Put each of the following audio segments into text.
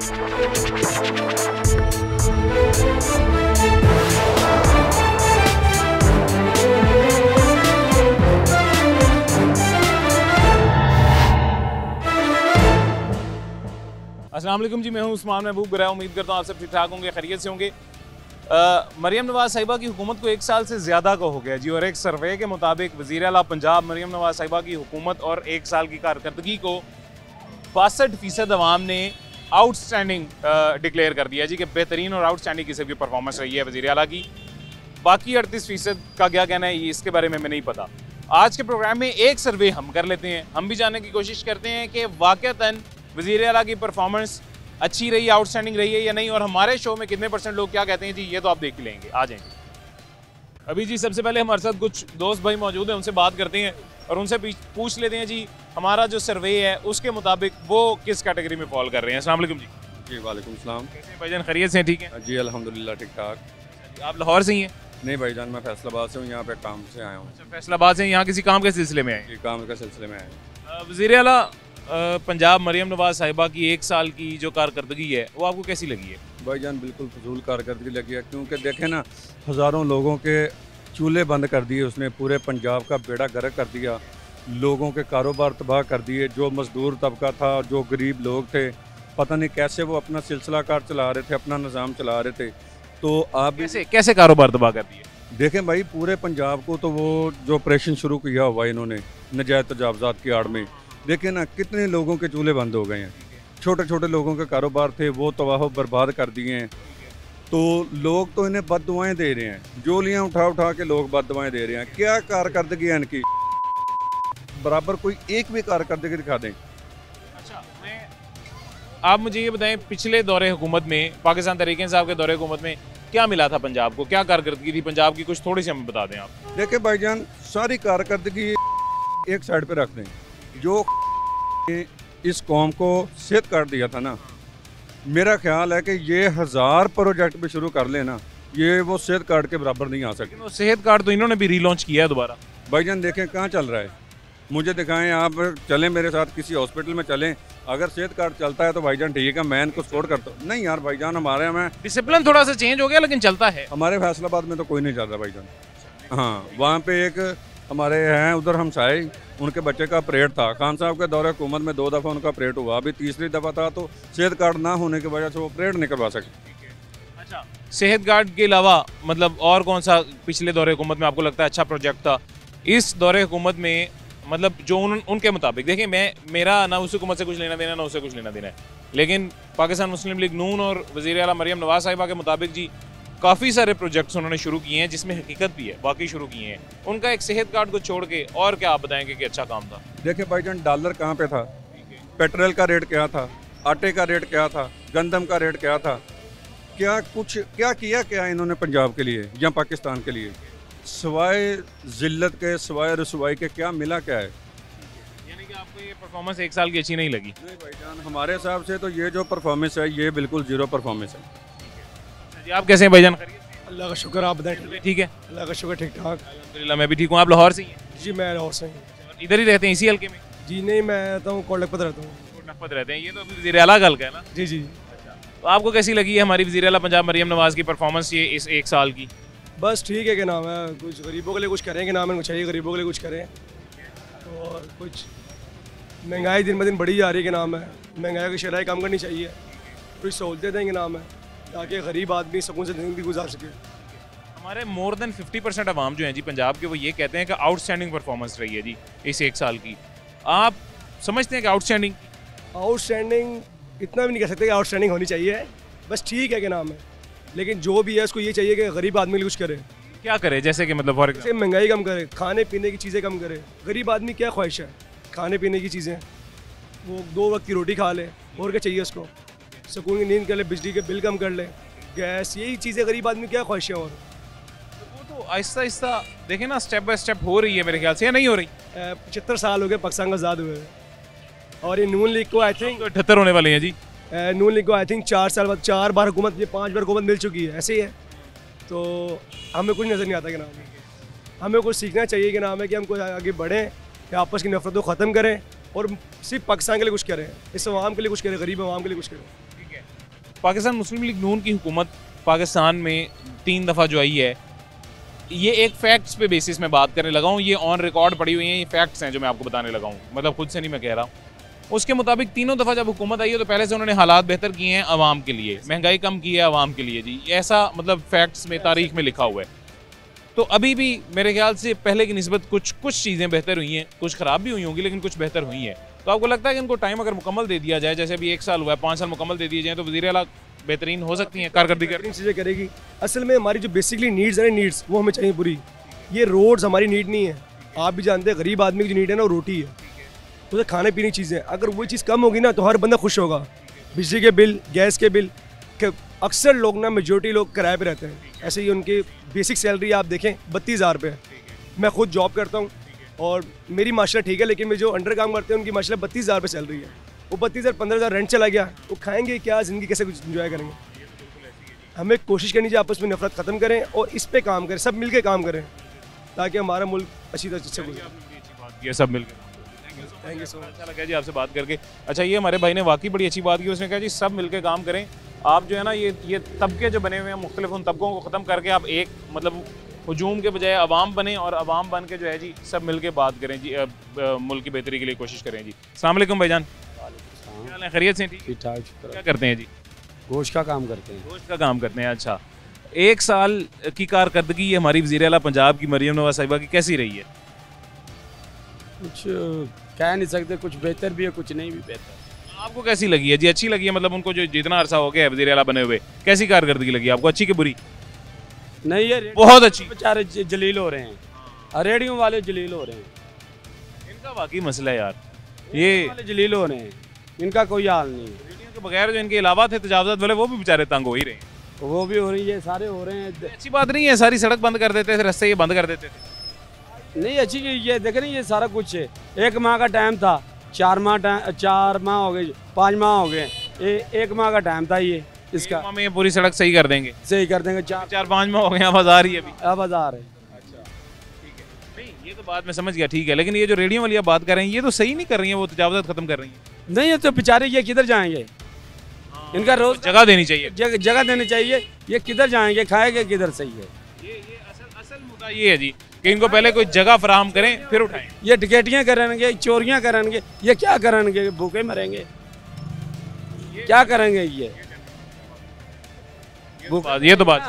अस्सलाम वालेकुम जी, मैं हूं उस्मान महबूब गरा। उम्मीद करता हूं आप सब ठीक ठाक होंगे, खैरियत से होंगे। मरियम नवाज साहिबा की हुकूमत को 1 साल से ज़्यादा का हो गया जी, और एक सर्वे के मुताबिक वज़ीर आला पंजाब मरियम नवाज साहिबा की हुकूमत और 1 साल की कारकर्दगी को 62% अवाम ने आउटस्टैंडिंग डिक्लेयर कर दिया जी कि बेहतरीन और आउटस्टैंडिंग किस्म की परफॉर्मेंस रही है वज़ीर आला की। बाकी 38% का क्या कहना है, इसके बारे में हमें नहीं पता। आज के प्रोग्राम में एक सर्वे हम कर लेते हैं, हम भी जानने की कोशिश करते हैं कि वाक़तन वज़ीर आला की परफॉर्मेंस अच्छी रही, आउटस्टैंडिंग रही है या नहीं, और हमारे शो में कितने % लोग क्या कहते हैं जी, ये तो आप देख लेंगे। आ जाएंगे अभी जी। सबसे पहले हमारे साथ कुछ दोस्त भाई मौजूद हैं, उनसे बात करते हैं और उनसे पूछ लेते हैं जी हमारा जो सर्वे है उसके मुताबिक वो किस कैटेगरी में फॉल कर रहे हैं। अस्सलाम वालेकुम जी। जी वालेकुम सलाम। कैसे भाईजान, खैरियत से हैं? ठीक है जी अल्हम्दुलिल्लाह ठीक ठाक। आप लाहौर से ही हैं? नहीं भाईजान, मैं फैसलाबाद से हूँ, यहाँ पे काम से आया हूँ। अच्छा, फैसलाबाद से यहाँ किसी काम के सिलसिले में आए? जी काम के सिलसिले में आया हूँ। वज़ीर आला पंजाब मरियम नवाज साहिबा की 1 साल की जो कारकर्दगी है वो आपको कैसी लगी है? भाईजान बिल्कुल फजूल कारकर्दगी लगी है, क्योंकि देखें ना, हज़ारों लोगों के चूल्हे बंद कर दिए उसने, पूरे पंजाब का बेड़ा गर्क कर दिया, लोगों के कारोबार तबाह कर दिए। जो मजदूर तबका था, जो गरीब लोग थे, पता नहीं कैसे वो अपना सिलसिला कार चला रहे थे, अपना निज़ाम चला रहे थे। तो आप कैसे कारोबार तबाह कर दिए? देखें भाई, पूरे पंजाब को तो वो जो ऑपरेशन शुरू किया हुआ इन्होंने नजायज़ तजावज़ात की आड़ में, देखें ना कितने लोगों के चूल्हे बंद हो गए हैं। छोटे छोटे लोगों के कारोबार थे वो तबाह बर्बाद कर दिए हैं। तो लोग तो इन्हें बददुआएं दे रहे हैं, जोलियां उठा उठा के लोग बददुआएं दे रहे हैं। क्या कारकर्दगी है इनकी? बराबर कोई एक भी कारकर्दगी दिखा दें। अच्छा, आप मुझे ये बताएं, पिछले दौरे हुकूमत में, पाकिस्तान तहरीक इंसाफ के दौरे हुकूमत में क्या मिला था पंजाब को? क्या कारकर्दगी थी पंजाब की? कुछ थोड़ी सी हमें बता दें आप। देखिए भाईजान, सारी कारकर्दगी एक साइड पे रख दें। जो इस कौम को सेहत कार्ड दिया था ना, मेरा ख्याल है कि ये 1000 प्रोजेक्ट भी शुरू कर लेना, ये वो सेहत कार्ड के बराबर नहीं आ सकते। वो सेहत कार्ड तो इन्होंने भी रीलॉन्च किया है दोबारा। भाईजान देखें कहाँ चल रहा है, मुझे दिखाएं। आप चलें मेरे साथ किसी हॉस्पिटल में चलें, अगर सेहत कार्ड चलता है तो भाईजान ठीक है, मैं इनको सपोर्ट करता हूँ। नहीं यार भाईजान, हमारे में डिसिप्लिन थोड़ा सा चेंज हो गया लेकिन चलता है। हमारे फैसलाबाद में तो कोई नहीं चल रहा भाईजान। हाँ, वहाँ पे एक हमारे हैं उधर हमसाए, उनके बच्चे का ऑपरेट था। खान साहब के दौरे हुकूमत में 2 दफ़ा उनका ऑपरेट हुआ, अभी तीसरी दफ़ा था, तो सेहत कार्ड ना होने की वजह से वो ऑपरेट नहीं करवा सके। अच्छा, सेहत कार्ड के अलावा मतलब और कौन सा पिछले दौरे हुकूमत में आपको लगता है अच्छा प्रोजेक्ट था? इस दौरे हुकूमत में मतलब जो उनके मुताबिक, देखिए मेरा ना उस हुकूमत से कुछ लेना देना ना उससे कुछ लेना देना है, लेकिन पाकिस्तान मुस्लिम लीग नून और वज़ीर आला मरियम नवाज साहिबा के मुताबिक जी काफ़ी सारे प्रोजेक्ट्स उन्होंने शुरू किए हैं, जिसमें हकीकत भी है, बाकी शुरू किए हैं। उनका एक सेहत कार्ड को छोड़ के और क्या आप बताएंगे कि अच्छा काम था? देखिए भाईजान, डॉलर कहाँ पे था, पेट्रोल का रेट क्या था, आटे का रेट क्या था, गंदम का रेट क्या था, क्या किया इन्होंने पंजाब के लिए या पाकिस्तान के लिए? सिवाय जिल्लत के, सिवाय रसवाई के क्या मिला? क्या है? यानी कि आपको ये परफॉर्मेंस 1 साल की अच्छी नहीं लगी? नहीं भाईजान, हमारे हिसाब से तो ये जो परफॉर्मेंस है ये बिल्कुल जीरो परफॉर्मेंस है। जी, आप कैसे हैं भाईजान? अल्लाह का शुक्र, आप बताएं? ठीक है, अल्लाह का शुक्र, ठीक ठाक। अल्हम्दुलिल्लाह, मैं भी ठीक हूँ। आप लाहौर से ही हैं? जी मैं लाहौर से हूँ। इधर ही रहते हैं, इसी हल्के में? जी नहीं, मैं रहता हूँ कोट लखपत रहता हूँ। नफत रहते हैं। ये तो अभी वज़ीर आला का हल्का है ना? जी जी। तो आपको कैसी लगी है हमारी वज़ीर आला पंजाब मरियम नवाज की परफॉर्मेंस ये इस 1 साल की? बस ठीक है, क्या नाम है, कुछ गरीबों के लिए कुछ करें, क्या नाम है, चाहिए गरीबों के लिए कुछ करें, और कुछ महंगाई दिन ब दिन बढ़ी जा रही है, क्या नाम है, महंगाई की शरह कम करनी चाहिए, कुछ सहूलतें दें, क्या नाम है, ताकि गरीब आदमी सुकून से ज़िंदगी गुजार सके। हमारे मोर देन 50% अवाम जो हैं जी पंजाब के, वो ये कहते हैं कि आउटस्टैंडिंग परफॉर्मेंस रही है जी इस 1 साल की। आप समझते हैं कि आउटस्टैंडिंग इतना भी नहीं कह सकते कि आउटस्टैंडिंग होनी चाहिए, बस ठीक है, क्या नाम है, लेकिन जो भी है उसको ये चाहिए कि गरीब आदमी के लिए कुछ करे। क्या करे? जैसे कि मतलब फॉर एग्जाम्पल महंगाई कम करे, खाने पीने की चीज़ें कम करे। गरीब आदमी क्या ख्वाहिश है, खाने पीने की चीज़ें, वो 2 वक्त की रोटी खा ले, और क्या चाहिए उसको, सुकून की नींद कर ले, बिजली के बिल कम कर ले, गैस, यही चीज़ें गरीब आदमी क्या ख्वाहिश है। और वो तो आहिस्ता आहिस्ता देखें ना, स्टेप बाय स्टेप हो रही है मेरे ख्याल से, या नहीं हो रही? 75 साल हो गए पाकिस्तान को आज़ाद हुए, और ये नून लीग को आई थिंक 78 होने वाले हैं जी। नून लीग को आई थिंक 4 साल बाद 4 बार हुकूमत, ये 5 बार हुकूमत मिल चुकी है, ऐसे ही है। तो हमें कुछ नज़र नहीं आता कि नाम है, हमें कुछ सीखना चाहिए कि नाम है कि हमको आगे बढ़ें, कि आपस की नफरत को ख़त्म करें और सिर्फ पाकिस्तान के लिए कुछ करें, इस आवाम के लिए कुछ करें, गरीब आवाम के लिए कुछ करें। ठीक है, पाकिस्तान मुस्लिम लीग नून की हुकूमत पाकिस्तान में 3 दफ़ा जो आई है, ये एक फैक्ट्स पे बेसिस में बात करने लगा हूँ, ये ऑन रिकॉर्ड पड़ी हुई हैं, ये फैक्ट्स हैं जो मैं आपको बताने लगा हूँ, मतलब खुद से नहीं मैं कह रहा हूँ। उसके मुताबिक तीनों दफ़ा जब हुकूमत आई है तो पहले से उन्होंने हालात बेहतर किए हैं आवाम के लिए, महंगाई कम की है आवाम के लिए जी, ऐसा मतलब फैक्ट्स में तारीख में लिखा हुआ है। तो अभी भी मेरे ख्याल से पहले की निस्बत कुछ चीज़ें बेहतर हुई हैं, कुछ ख़राब भी हुई होंगी लेकिन कुछ बेहतर हुई हैं। तो आपको लगता है कि इनको टाइम अगर मुकम्मल दे दिया जाए, जैसे अभी 1 साल हुआ है, 5 साल मुकम्मल दे दिए जाए तो वज़ीर आला बेहतरीन हो सकती हैं, कारकर्दगी चीज़ें करेगी। असल में हमारी जो बेसिकली नीड्स है, नीड्स वो हमें चाहिए पूरी। ये रोड्स हमारी नीड नहीं है, आप भी जानते हैं गरीब आदमी की जो नीड है ना वो रोटी है, उसे खाने पीने की चीज़ें, अगर वो चीज़ कम होगी ना तो हर बंदा खुश होगा। बिजली के बिल, गैस के बिल, अक्सर लोग ना मेजोरिटी लोग किराए पे रहते हैं, ऐसे ही उनकी बेसिक सैलरी आप देखें 32,000 रुपये। मैं खुद जॉब करता हूँ और मेरी माशाल्लाह ठीक है, लेकिन मैं जो अंडर काम करते हैं उनकी माशाल्लाह 32,000 रुपये सैलरी है। वो 32,000 15,000 रेंट चला गया, वो खाएंगे क्या, ज़िंदगी कैसे कुछ इन्जॉय करेंगे। हमें कोशिश करनी चाहिए आपस में नफरत ख़त्म करें और इस पे काम करें, सब मिलके काम करें ताकि हमारा मुल्क अच्छी तरह से गुजरे। ये सब मिलकर थैंक यू सो मच, अच्छा लगा जी आपसे बात करके। अच्छा, ये हमारे भाई ने वाकई बड़ी अच्छी बात की, उसने कहा जी सब मिलकर काम करें। आप जो है ना ये तबके जो बने हुए हैं मुख्तलिफ, उन तबकों को ख़त्म करके आप एक मतलब हजूम के बजाय अवाम बने और अवाम बन के जो है जी सब मिल के बात करें जी, मुल्क की बेहतरी के लिए कोशिश करें जी। अस्सलाम वालेकुम भाईजान, क्या हाल है, खैरियत से? ठीक ठाक। क्या करते हैं जी? गोश्त का काम करते हैं। गोश्त का काम करते हैं। अच्छा, 1 साल की कारकर्दगी हमारी वज़ीर आला पंजाब की मरियम नवाज़ साहिबा की कैसी रही है? कुछ कह नहीं सकते, कुछ बेहतर भी है कुछ नहीं भी बेहतर। आपको कैसी लगी है जी? अच्छी लगी है, मतलब उनको जो जितना अरसा हो गया है वज़ीर आला बने हुए, कैसी कारकर्दगी लगी आपको, अच्छी कि बुरी? नहीं, ये बहुत अच्छी। बेचारे जलील हो रहे हैं, रेडियो वाले जलील हो रहे हैं। इनका वाकई मसला है यार, ये वाले जलील हो रहे हैं, इनका कोई हाल नहीं है। रेडियो के बगैर जो इनके अलावा थे तजावजात वाले, वो भी बेचारे तंग हो ही रहे हैं। वो भी हो रही है, सारे हो रहे हैं। अच्छी बात नहीं है, सारी सड़क बंद कर देते थे, रास्ते ये बंद कर देते थे। नहीं अच्छी चीज़ ये देखे ना, ये सारा कुछ है। 1 माह का टाइम था, 4 माह हो गए, 5 माह हो गए, 1 माह का टाइम था ये इसका। 1 माह में ये पूरी सड़क सही कर देंगे? सही कर देंगे। 4-5 माह हो गए, आवाज़ आ रही है अभी? आवाज़ आ रही है। नहीं ये तो बात मैं समझ गया, ठीक है, लेकिन ये जो रेडियो वाली आप बात कर रहे हैं ये तो सही नहीं कर रही है, वो तजावजात खत्म कर रही है। नहीं है तो बेचारे ये किधर जाएंगे? इनका रोज जगह देनी चाहिए, जगह देनी चाहिए। ये किधर जाएंगे, खाएंगे किधर? सही है। ये असल मुद्दा ये है जी कि इनको पहले कोई जगह फराहम करें फिर उठाएं। ये डकैतियाँ करेंगे, चोरियाँ करेंगे, ये क्या करेंगे? भूखे मरेंगे, क्या करेंगे ये तो बात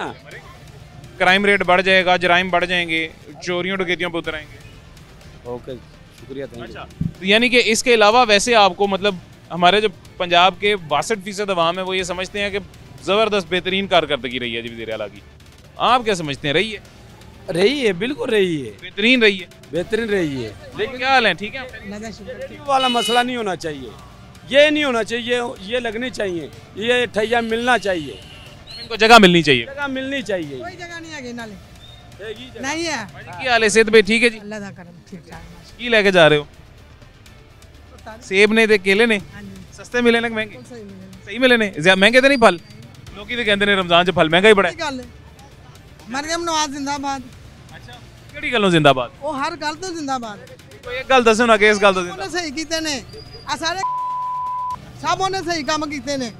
क्राइम रेट बढ़ जाएगा, जराइम बढ़ जाएंगे, चोरियों डकैतियों पर उतर आएंगे। ओके, शुक्रिया। अच्छा, तो यानी कि इसके अलावा वैसे आपको मतलब हमारे जो पंजाब के 62% अवाम है वो ये समझते हैं कि ज़बरदस्त बेहतरीन कारकर्दगी रही है जी वज़ीर आला की, आप क्या समझते हैं? रही है? रही है, बिल्कुल रही है, बेहतरीन रही है, बेहतरीन रही है। लेकिन क्या हाल है? ठीक है, रेडियो वाला मसला नहीं होना चाहिए, ये नहीं होना चाहिए, ये लगनी चाहिए, ये ठैया मिलना चाहिए, इनको जगह मिलनी चाहिए, जगह मिलनी चाहिए। कोई जगह नहीं है नाले नहीं है। की हाल है? सेहत भाई ठीक है जी? अल्लाह दा करम ठीक ठाक। की लेके जा रहे हो? सेब ने ते केले ने हाँ जी, सस्ते मिले ने कि महंगे? सही मिले। सही मिले ने, महंगे तो नहीं फल? लोग तो कहते हैं रमजान च फल महंगा ही बड़ा है। गल मरियम नवाज जिंदाबाद। अच्छा, ਕਿਹੜੀ ਗੱਲੋਂ ਜ਼ਿੰਦਾਬਾਦ? ਉਹ ਹਰ ਗੱਲ ਤੋਂ ਜ਼ਿੰਦਾਬਾਦ। ਕੋਈ ਇੱਕ ਗੱਲ ਦੱਸੋ ਨਾ ਕਿ ਇਸ ਗੱਲ ਤੋਂ ਉਹਨੇ ਸਹੀ ਕੀਤੇ ਨੇ, ਆ ਸਾਰੇ ਸਭ ਉਹਨੇ ਸਹੀ ਕੰਮ ਕੀਤੇ ਨੇ।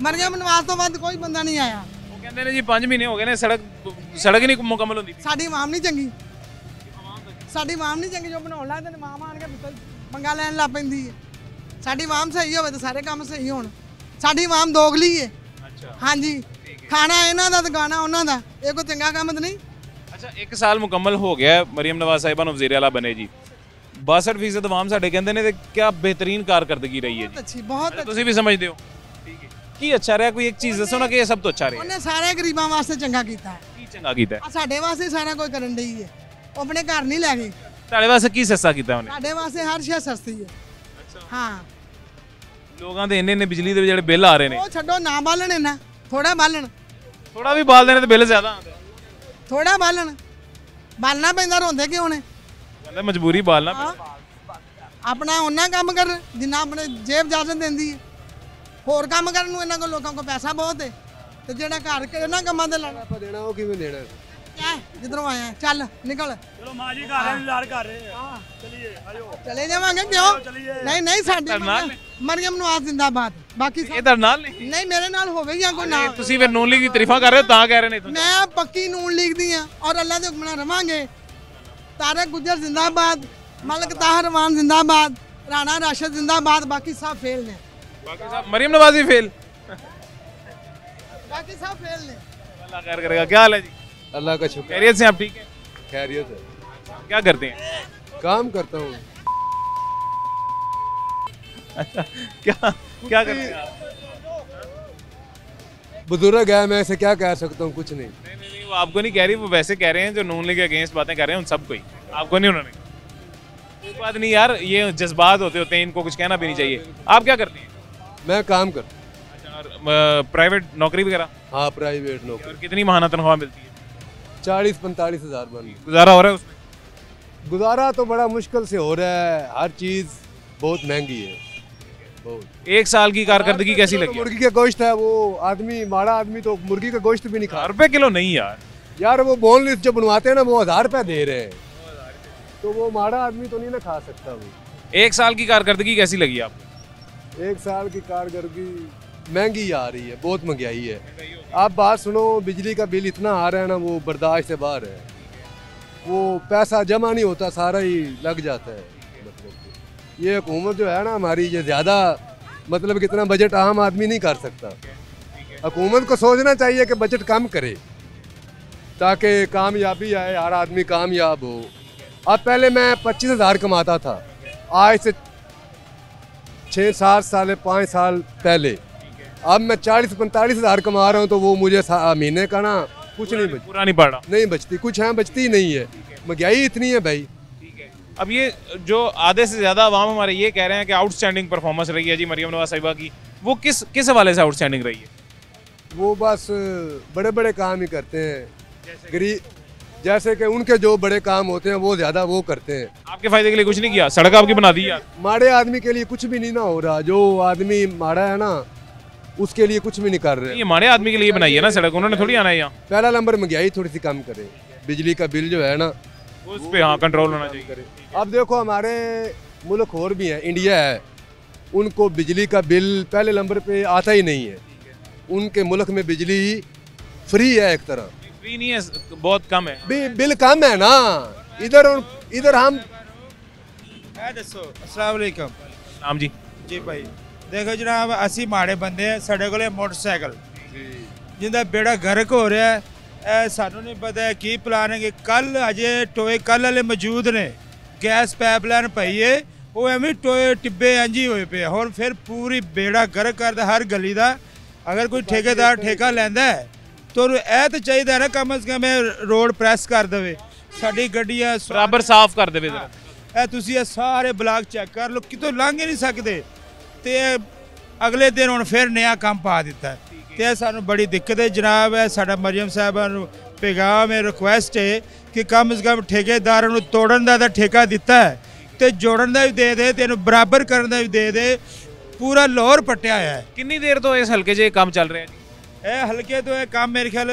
ਮਰਿयम ਨਵਾਜ਼ ਤੋਂ ਵੱਧ ਕੋਈ ਬੰਦਾ ਨਹੀਂ ਆਇਆ। ਉਹ ਕਹਿੰਦੇ ਨੇ ਜੀ 5 ਮਹੀਨੇ ਹੋ ਗਏ ਨੇ ਸੜਕ ਹੀ ਨਹੀਂ ਮੁਕੰਮਲ ਹੁੰਦੀ। ਸਾਡੀ ਆਵਾਮ ਨਹੀਂ ਚੰਗੀ, ਸਾਡੀ ਆਵਾਮ ਨਹੀਂ ਚੰਗੀ, ਜੋ ਬਣਾਉਣ ਲੱਗਦੇ ਨੇ ਮਾਂ ਆਣ ਕੇ ਪੰਗਾ ਲੈਣ ਲੱਗ ਪੈਂਦੀ ਹੈ। ਸਾਡੀ ਆਵਾਮ ਸਹੀ ਹੋਵੇ ਤਾਂ ਸਾਰੇ ਕੰਮ ਸਹੀ ਹੋਣ। ਸਾਡੀ ਆਵਾਮ ਦੋਗਲੀ ਹੈ। ਅੱਛਾ, ਹਾਂਜੀ, ਖਾਣਾ ਇਹਨਾਂ ਦਾ ਤੇ ਗਾਣਾ ਉਹਨਾਂ ਦਾ, ਇਹ ਕੋਈ ਚੰਗਾ ਕੰਮ ਤਾਂ ਨਹੀਂ। अच्छा, 1 साल मुकम्मल हो गया मरियम नवाज साहिबा वज़ीर आला बने जी, 62% आवाम साडे कहंदे ने क्या बेहतरीन कारकर्दगी रही है ਬਹੁਤ जी। ਅੱਛੀ, ਬਹੁਤ ਅੱਛੀ। ਤੁਸੀਂ ਵੀ ਸਮਝਦੇ ਹੋ? ਠੀਕ ਹੈ, ਕੀ ਅੱਛਾ ਰਿਹਾ? ਕੋਈ ਇੱਕ ਚੀਜ਼ ਦੱਸੋ ਨਾ ਕਿ ਇਹ ਸਭ ਤੋਂ ਅੱਛਾ ਰਿਹਾ। ਉਹਨੇ ਸਾਰੇ ਗਰੀਬਾਂ ਵਾਸਤੇ ਚੰਗਾ ਕੀਤਾ ਹੈ। ਕੀ ਚੰਗਾ ਕੀਤਾ? ਆ ਸਾਡੇ ਵਾਸਤੇ ਸਾਰਾ ਕੁਝ ਕਰਨ ਡਈ ਹੈ। ਉਹ ਆਪਣੇ ਘਰ ਨਹੀਂ ਲੈ ਗਈ। ਤੁਹਾਡੇ ਵਾਸਤੇ ਕੀ ਸਸਤਾ ਕੀਤਾ ਉਹਨੇ? ਸਾਡੇ ਵਾਸਤੇ ਹਰ ਸ਼ੈ ਸਸਤੀ ਹੈ। ਹਾਂ, ਲੋਕਾਂ ਦੇ ਇੰਨੇ ਬਿਜਲੀ ਦੇ ਜਿਹੜੇ ਬਿੱਲ ਆ ਰਹੇ ਨੇ, ਉਹ ਛੱਡੋ, ਨਾ ਬਾਲਣ ਨਾ, ਥੋੜਾ ਬਾਲਣ, ਥੋੜਾ ਵੀ ਬਾਲ ਦੇਣੇ ਤੇ ਬਿੱਲ ਜ਼ਿਆਦਾ ਆਉਂਦੇ। ਥੋੜਾ ਬਾਲਣ, ਬਾਲਣਾ ਪੈਂਦਾ, ਰੋਂਦੇ ਕਿਉਂ ਨੇ? ਕਹਿੰਦਾ ਮਜਬੂਰੀ ਬਾਲਣਾ। ਆਪਣਾ ਉਹਨਾਂ ਕੰਮ ਕਰ ਜਿੰਨਾ ਆਪਣੇ ਜੇਬ ਇਜਾਜ਼ਤ ਦਿੰਦੀ ਹੈ। ਹੋਰ ਕੰਮ ਕਰਨ ਨੂੰ ਇਹਨਾਂ ਕੋਲ ਲੋਕਾਂ ਕੋਲ ਪੈਸਾ ਬਹੁਤ ਹੈ, ਤੇ ਜਿਹੜਾ ਘਰ ਇਹਨਾਂ ਕੰਮਾਂ ਤੇ ਲਾਣਾ ਆਪਾਂ ਦੇਣਾ ਉਹ ਕਿਵੇਂ ਦੇਣਾ? क्या जिधरों आया है चल निकल चलो मां जी घर इंतजार कर रहे हैं चलिए आयो चले जावांगे क्यों नहीं नहीं साडी ਨਾਲ मरियम नवाज जिंदाबाद बाकी सब ਇਹਦਰ ਨਾਲ ਨਹੀਂ नहीं मेरे नाल होवे या कोई ना ਤੁਸੀਂ ਫਿਰ ਨੂਨ ਲੀਗ ਦੀ ਤਾਰੀਫਾਂ ਕਰ ਰਹੇ ਹੋ ਤਾਂ ਕਹਿ ਰਹੇ ਨੇ ਤੁਹਾਨੂੰ मैं पक्की नून लीग दी हां और अल्लाह दे हुक्म नाल रवांगे तारक गुजर जिंदाबाद मलिक ताहर रहमान जिंदाबाद राणा राशिद जिंदाबाद बाकी सब फेल ने ਬਾਕੀ ਸਾਹਿਬ ਮਰੀਮ ਨਵਾਜ਼ ਵੀ ਫੇਲ बाकी सब फेल ने अल्लाह खैर करेगा क्या हाल है जी अल्लाह का शुक्र खैरियत से आप ठीक है खैरियत है क्या करते हैं काम करता हूँ अच्छा क्या क्या करते हैं आप? बुजुर्ग है मैं इसे क्या कह सकता हूँ कुछ नहीं नहीं वो आपको नहीं कह रही वो वैसे कह रहे हैं जो नून लीग के अगेंस्ट बातें कर रहे हैं उन सबको ही आपको नहीं उन्होंने कोई बात नहीं यार ये जज्बात होते हैं इनको कुछ कहना भी नहीं चाहिए आप क्या करते हैं मैं काम करता हूँ अच्छा और प्राइवेट नौकरी वगैरह हाँ प्राइवेट नौकरी और कितनी माहाना तनख्वाह मिलती है 40-45 हज़ार बन गुजारा हो रहा है उसमें गुजारा तो बड़ा मुश्किल से हो रहा है हर चीज़ बहुत महंगी है बहुत एक साल की कारकर्दगी कैसी लगी मुर्गी का गोश्त है वो आदमी माड़ा आदमी तो मुर्गी का गोश्त भी नहीं खा 4 रुपए किलो नहीं यार यार वो बोनलेस जो बनवाते हैं ना वो 1000 रुपये दे रहे हैं तो वो माड़ा आदमी तो नहीं ना खा सकता वो एक साल की कारकर्दगी कैसी लगी आपको एक साल की कारकर्दगी महंगी आ रही है बहुत महंगाई है आप बात सुनो बिजली का बिल इतना आ रहा है ना वो बर्दाश्त से बाहर है वो पैसा जमा नहीं होता सारा ही लग जाता है मतलब ये हुकूमत जो है ना हमारी ये ज़्यादा मतलब कि इतना बजट आम आदमी नहीं कर सकता हुकूमत को सोचना चाहिए कि बजट कम करे ताकि कामयाबी आए हर आदमी कामयाब हो अब पहले मैं 25,000 कमाता था आज से 6-7 साल 5 साल पहले अब मैं 40-45 हज़ार कमा रहा हूँ तो वो मुझे महीने का ना कुछ नहीं बचती पूरा नहीं पड़ा नहीं बचती कुछ है बचती ही नहीं है महंगाई इतनी है भाई अब ये जो आधे से ज़्यादा आवाम हमारे ये कह रहे हैं कि आउटस्टैंडिंग परफॉर्मेंस रही है जी मरियम नवाज साहिबा की वो किस हवाले से आउटस्टैंडिंग रही है वो बस बड़े बड़े काम ही करते हैं गरीब जैसे कि उनके जो बड़े काम होते हैं वो ज़्यादा वो करते हैं आपके फायदे के लिए कुछ नहीं किया सड़क आपकी बना दी यार माड़े आदमी के लिए कुछ भी नहीं ना हो रहा जो आदमी माड़ा है ना उसके लिए कुछ भी नहीं कर रहे ये माड़े आदमी के लिए बनाई है ना सड़क उन्होंने थोड़ी आना है यहाँ पहला नंबर महंगाई थोड़ी सी कम करे बिजली का बिल जो है ना उस पे हाँ कंट्रोल होना चाहिए अब देखो हमारे मुल्क और भी हैं इंडिया है उनको बिजली का बिल पहले नंबर पे आता ही नहीं है उनके मुल्क में बिजली फ्री है एक तरह फ्री नहीं है बहुत कम है बिल कम है ना इधर हम दसो अस्सलाम वालेकुम नाम जी जी भाई देखो जनाब असी माड़े बंदे हैं साढ़े कोले मोटरसाइकिल जिंदा बेड़ा गर्क हो रहा है ਇਹ ਸਾਨੂੰ ਨਹੀਂ ਪਤਾ ਕੀ ਪਲਾਨ ਹੈ ਕਿ ਕੱਲ ਅਜੇ ਟੋਏ ਕੱਲ ਵਾਲੇ ਮੌਜੂਦ ਨੇ ਗੈਸ ਪਾਈਪਲਾਈਨ ਪਈ ਏ ਉਹ ਐਵੇਂ ਟੋਏ ਟਿੱਬੇ ਇੰਜੀ ਹੋਏ ਪਏ ਹੁਣ ਫਿਰ ਪੂਰੀ ਬੇੜਾ ਗਰਕ ਕਰਦਾ ਹਰ ਗਲੀ ਦਾ ਅਗਰ ਕੋਈ ਠੇਕੇਦਾਰ ਠੇਕਾ ਲੈਂਦਾ ਹੈ ਤਾਂ ਇਹ ਤਾਂ ਚਾਹੀਦਾ ਨਾ ਕਮ ਸੇ ਕਮ ਰੋਡ ਪ੍ਰੈਸ ਕਰ ਦੇਵੇ ਸਾਡੀ ਗੱਡੀਆਂ बराबर साफ कर देवे जरा ਇਹ ਤੁਸੀਂ ਇਹ ਸਾਰੇ ਬਲਾਕ ਚੈੱਕ ਕਰ ਲਓ ਕਿਤੋਂ ਲੰਘ ਹੀ ਨਹੀਂ ਸਕਦੇ ਤੇ ਅਗਲੇ ਦਿਨ ਹੁਣ ਫਿਰ ਨया ਕੰਮ ਪਾ ਦਿੱਤਾ ਤੇ ਸਾਨੂੰ ਬੜੀ ਦਿੱਕਤ ਹੈ ਜਨਾਬ ਹੈ ਸਾਡਾ ਮਰੀਮ ਸਾਹਿਬਾ ਨੂੰ ਪੈਗਾਮ ਹੈ ਰਿਕੁਐਸਟ ਹੈ ਕਿ ਕਮ ਸੇ ਕਮ ਠੇਕੇਦਾਰਾਂ ਨੂੰ ਤੋੜਨ ਦਾ ਤਾਂ ਠੇਕਾ ਦਿੱਤਾ ਹੈ ਤੇ ਜੋੜਨ ਦਾ ਵੀ ਦੇ ਦੇ ਤੇ ਇਹਨੂੰ ਬਰਾਬਰ ਕਰਨ ਦਾ ਵੀ ਦੇ ਦੇ ਪੂਰਾ ਲਾਹੌਰ ਪੱਟਿਆ ਹੋਇਆ ਹੈ कितनी देर तो इस हल्के से काम चल रहे हैं जी ਇਹ ਹਲਕੇ ਤੋਂ ਇਹ ਕੰਮ ਮੇਰੇ ਖਿਆਲ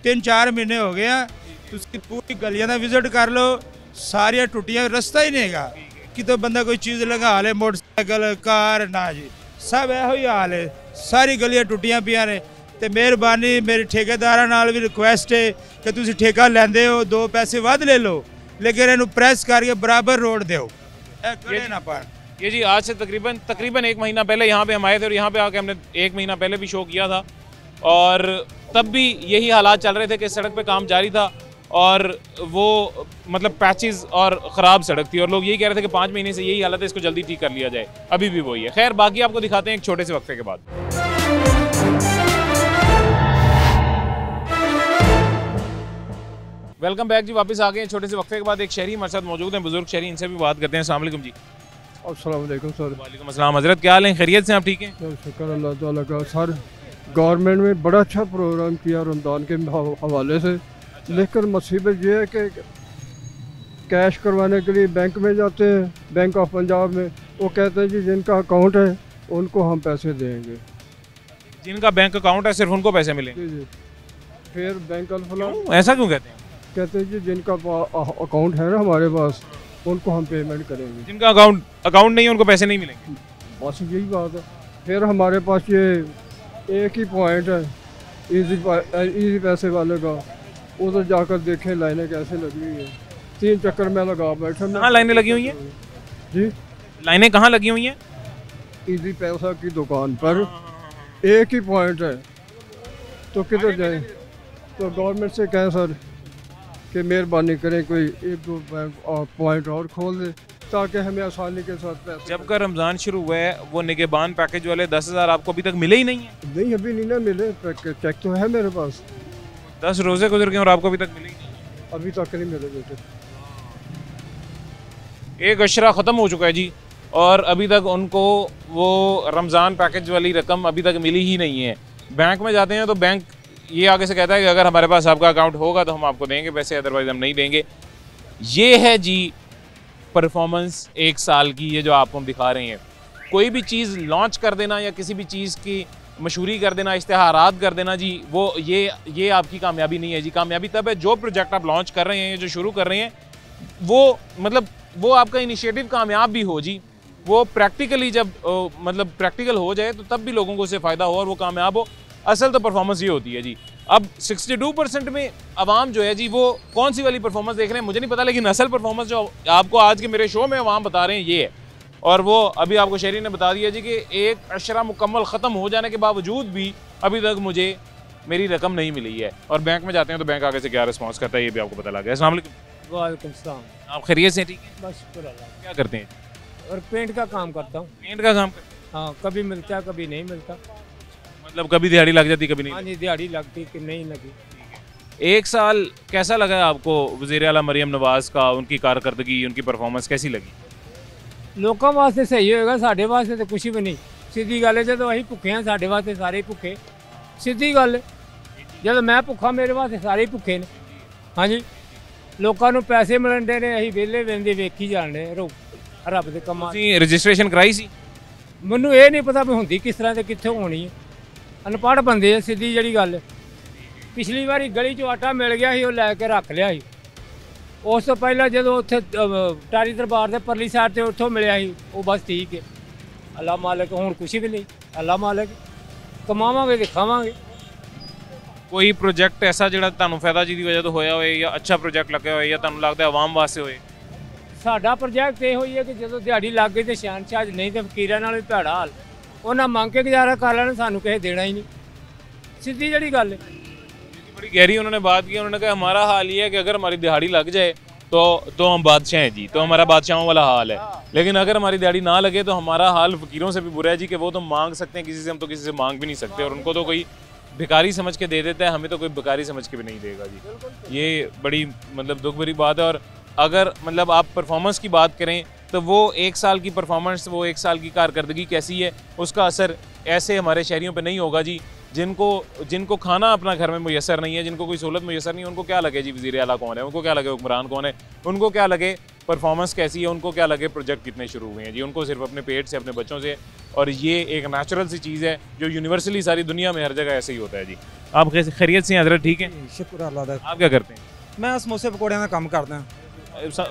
3-4 ਮਹੀਨੇ ਹੋ ਗਏ ਆ ਤੁਸੀਂ ਪੂਰੀ ਗਲੀਆਂ ਦਾ ਵਿਜ਼ਿਟ ਕਰ ਲਓ ਸਾਰੀਆਂ ਟੁੱਟੀਆਂ ਰਸਤਾ ਹੀ ਨਹੀਂ ਹੈਗਾ ਕਿਤੋਂ ਬੰਦਾ ਕੋਈ ਚੀਜ਼ ਲਗਾ ਲੇ ਮੋਟਰਸਾਈਕਲ ਕਾਰ ਨਾ ਜੀ ਸਭ ਇਹੋ ਹੀ ਹਾਲ ਹੈ ਸਾਰੀ ਗਲੀਆਂ ਟੁੱਟੀਆਂ ਪਈਆਂ ਨੇ ਤੇ ਮਿਹਰਬਾਨੀ ਮੇਰੇ ਠੇਕੇਦਾਰਾਂ ਨਾਲ ਵੀ ਰਿਕੁਐਸਟ ਹੈ ਕਿ ਤੁਸੀਂ ਠੇਕਾ ਲੈਂਦੇ ਹੋ 2 ਪੈਸੇ ਵੱਧ ਲੈ ਲਓ ਲੇਕਿਨ ਇਹਨੂੰ ਪ੍ਰੈਸ ਕਰਕੇ ਬਰਾबर रोड ਦਿਓ ਇਹ ਕਰੇ ਨਾ ਪਾਣ ये जी आज से तकरीबन 1 महीना पहले यहाँ पे हम आए थे और यहाँ पे आके हमने 1 महीना पहले भी शो किया था और तब भी यही हालात चल रहे थे कि सड़क पे काम जारी था और वो मतलब पैचेस और ख़राब सड़क थी और लोग यही कह रहे थे कि 5 महीने से यही हालत है इसको जल्दी ठीक कर लिया जाए अभी भी वही है। खैर बाकी आपको दिखाते हैं एक छोटे से वक्फे के बाद। वेलकम बैक जी, वापस आ गए छोटे से वक्फे के बाद। एक शहरी हमारे साथ मौजूद हैं, बुजुर्ग शहरी, इनसे भी बात करते हैं। अस्सलाम वालेकुम जी। अस्सलाम वालेकुम सर। वालेकुम अस्सलाम हजरत, क्या हाल है, खैरियत से आप ठीक हैं? शुक्र अल्लाह ताला का। सर गवर्नमेंट में बड़ा अच्छा प्रोग्राम किया रमज़ान के हवाले से, लेकिन मुसीबत ये है कि कैश करवाने के लिए बैंक में जाते हैं, बैंक ऑफ पंजाब में, वो कहते हैं जी जिनका अकाउंट है उनको हम पैसे देंगे। जिनका बैंक अकाउंट है सिर्फ उनको पैसे मिलेंगे? जी जी। फिर बैंक क्यों? ऐसा क्यों कहते हैं? कहते हैं जी जिनका अकाउंट है ना हमारे पास उनको हम पेमेंट करेंगे, जिनका अकाउंट नहीं है उनको पैसे नहीं मिलेंगे। बस यही बात है। फिर हमारे पास ये एक ही पॉइंट है इजी पैसे वाले का, उधर जाकर देखें लाइनें कैसे लगी हुई है, 3 चक्कर में लगा बैठे। कहाँ लाइनें लगी हुई हैं जी? लाइनें कहाँ लगी हुई हैं? इजी पैसा की दुकान पर एक ही पॉइंट है, तो किधर जाएं? तो गवर्नमेंट से कहें सर कि मेहरबानी करें कोई 1-2 पॉइंट और खोल दे ताकि हमें आसानी के साथ पैसे। जब का रमज़ान शुरू हुआ है वो निगहबान पैकेज वाले 10,000 आपको अभी तक मिले ही नहीं है। नहीं अभी नहीं ना मिले, चेक तो है मेरे पास। 10 रोज़े गुजर गए और आपको अभी तक मिले ही नहीं। अभी तक नहीं मिले बेटे। एक अशरा ख़त्म हो चुका है जी और अभी तक उनको वो रमज़ान पैकेज वाली रकम अभी तक मिली ही नहीं है। बैंक में जाते हैं तो बैंक ये आगे से कहता है कि अगर हमारे पास आपका अकाउंट होगा तो हम आपको देंगे पैसे, अदरवाइज़ हम नहीं देंगे। ये है जी परफॉर्मेंस 1 साल की, ये जो आपको हम दिखा रहे हैं। कोई भी चीज़ लॉन्च कर देना या किसी भी चीज़ की मशहूरी कर देना, इश्तिहारात कर देना जी, वो ये आपकी कामयाबी नहीं है जी। कामयाबी तब है जो प्रोजेक्ट आप लॉन्च कर रहे हैं, जो शुरू कर रहे हैं, वो मतलब वो आपका इनिशिएटिव कामयाब भी हो जी, वो प्रैक्टिकली जब मतलब प्रैक्टिकल हो जाए तो तब भी लोगों को उससे फ़ायदा हो और वो कामयाब हो। असल तो परफॉर्मेंस ये होती है जी। अब 62% में आवाम जो है जी वो कौन सी वाली परफॉर्मेंस देख रहे हैं मुझे नहीं पता, लेकिन असल परफॉर्मेंस जो आपको आज के मेरे शो में आवाम बता रहे हैं ये है। और वो अभी आपको शहरी ने बता दिया जी कि एक अशरा मुकम्मल ख़त्म हो जाने के बावजूद भी अभी तक मुझे मेरी रकम नहीं मिली है। और बैंक में जाते हैं तो बैंक आगे से क्या रिस्पॉन्स करता है ये भी आपको पता लग गया। अस्सलाम वालेकुम। वालेकुम सलाम। आप खैरियत से? ठीक है बस शुक्र अल्लाह। क्या करते हैं? और पेंट का काम करता हूँ। पेंट का काम करते हैं? हाँ, कभी मिलता है कभी नहीं मिलता। मतलब कभी दिहाड़ी लग जाती कभी नहीं? हाँ जी, दिहाड़ी लगती कि नहीं लगी। 1 साल कैसा लगा आपको वज़ीर आला मरियम नवाज़ का, उनकी कारकर्दगी, उनकी परफॉर्मेंस कैसी लगी? लोगों वास्ते सही होएगा, साढ़े वास्ते तो कुछ भी नहीं। सीधी गल है, जो अं भुखे हैं साढ़े वास्ते सारे ही भुखे। सीधी गल है, जब मैं भुखा मेरे वास्ते सारे ही भुखे ने। हाँ जी, लोगों को पैसे मिलन दे ने, अं वेले वेंदे वेखी जाने रब के कमां। रजिस्ट्रेशन कराई सी? मैनू ये नहीं पता भी होंगी किस तरह से कित्थों होनी है। अनपढ़ बंदे है, सीधी जी गल। पिछली बारी गली चो आटा मिल गया ही, लैके रख लिया ही। उस तो पहले जो उत्थे टारी दरबार के परली साइड से उतों मिलया ही, वो बस ठीक है। अल्लाह मालिक, हुण कुछ भी नहीं। अल्लाह मालिक, कमावांगे ते खावांगे। कोई प्रोजेक्ट ऐसा जो तुहानूं फायदा जिहदी वजह तो होया होए या अच्छा प्रोजेक्ट लग्या होए या तुहानूं लगदा है आवाम वास्ते होए? साडा प्रोजेक्ट ये होई है कि जो दिहाड़ी लग गई तो शहनशाह नहीं तो फकीरां नाल भी भैड़ा हाल। उन्हें मंग के गुजारा कर लेना, सानू किसी देना ही नहीं। सीधी जी गल है। बड़ी गहरी उन्होंने बात की। उन्होंने कहा हमारा हाल ये है कि अगर हमारी दिहाड़ी लग जाए तो हम बादशाह हैं जी, तो हमारा बादशाहों वाला हाल है। लेकिन अगर हमारी दिहाड़ी ना लगे तो हमारा हाल फकीरों से भी बुरा है जी, कि वो तो मांग सकते हैं किसी से, हम तो किसी से मांग भी नहीं सकते। और उनको तो कोई भिखारी समझ के दे देता है, हमें तो कोई भिखारी समझ के भी नहीं देगा जी। ये बड़ी मतलब दुख भरी बात है। और अगर मतलब आप परफॉर्मेंस की बात करें तो वो 1 साल की परफॉर्मेंस, वो 1 साल की कारकर्दगी कैसी है, उसका असर ऐसे हमारे शहरियों पे नहीं होगा जी जिनको खाना अपना घर में मुयसर नहीं है, जिनको कोई सहूलत मुयसर नहीं है। उनको क्या लगे जी वज़ीर आला कौन है, उनको क्या लगे हुक्मरान कौन है, उनको क्या लगे परफॉर्मेंस कैसी है, उनको क्या लगे प्रोजेक्ट कितने शुरू हुए हैं जी। उनको सिर्फ अपने पेट से, अपने बच्चों से। और ये एक नेचुरल सी चीज़ है जो यूनिवर्सली सारी दुनिया में हर जगह ऐसे ही होता है जी। आप खैरियत से हैं हज़रत? ठीक है, शुक्र अल्लाह दा। आप क्या करते हैं? मैं समोसे पकौड़ियां का काम करदा।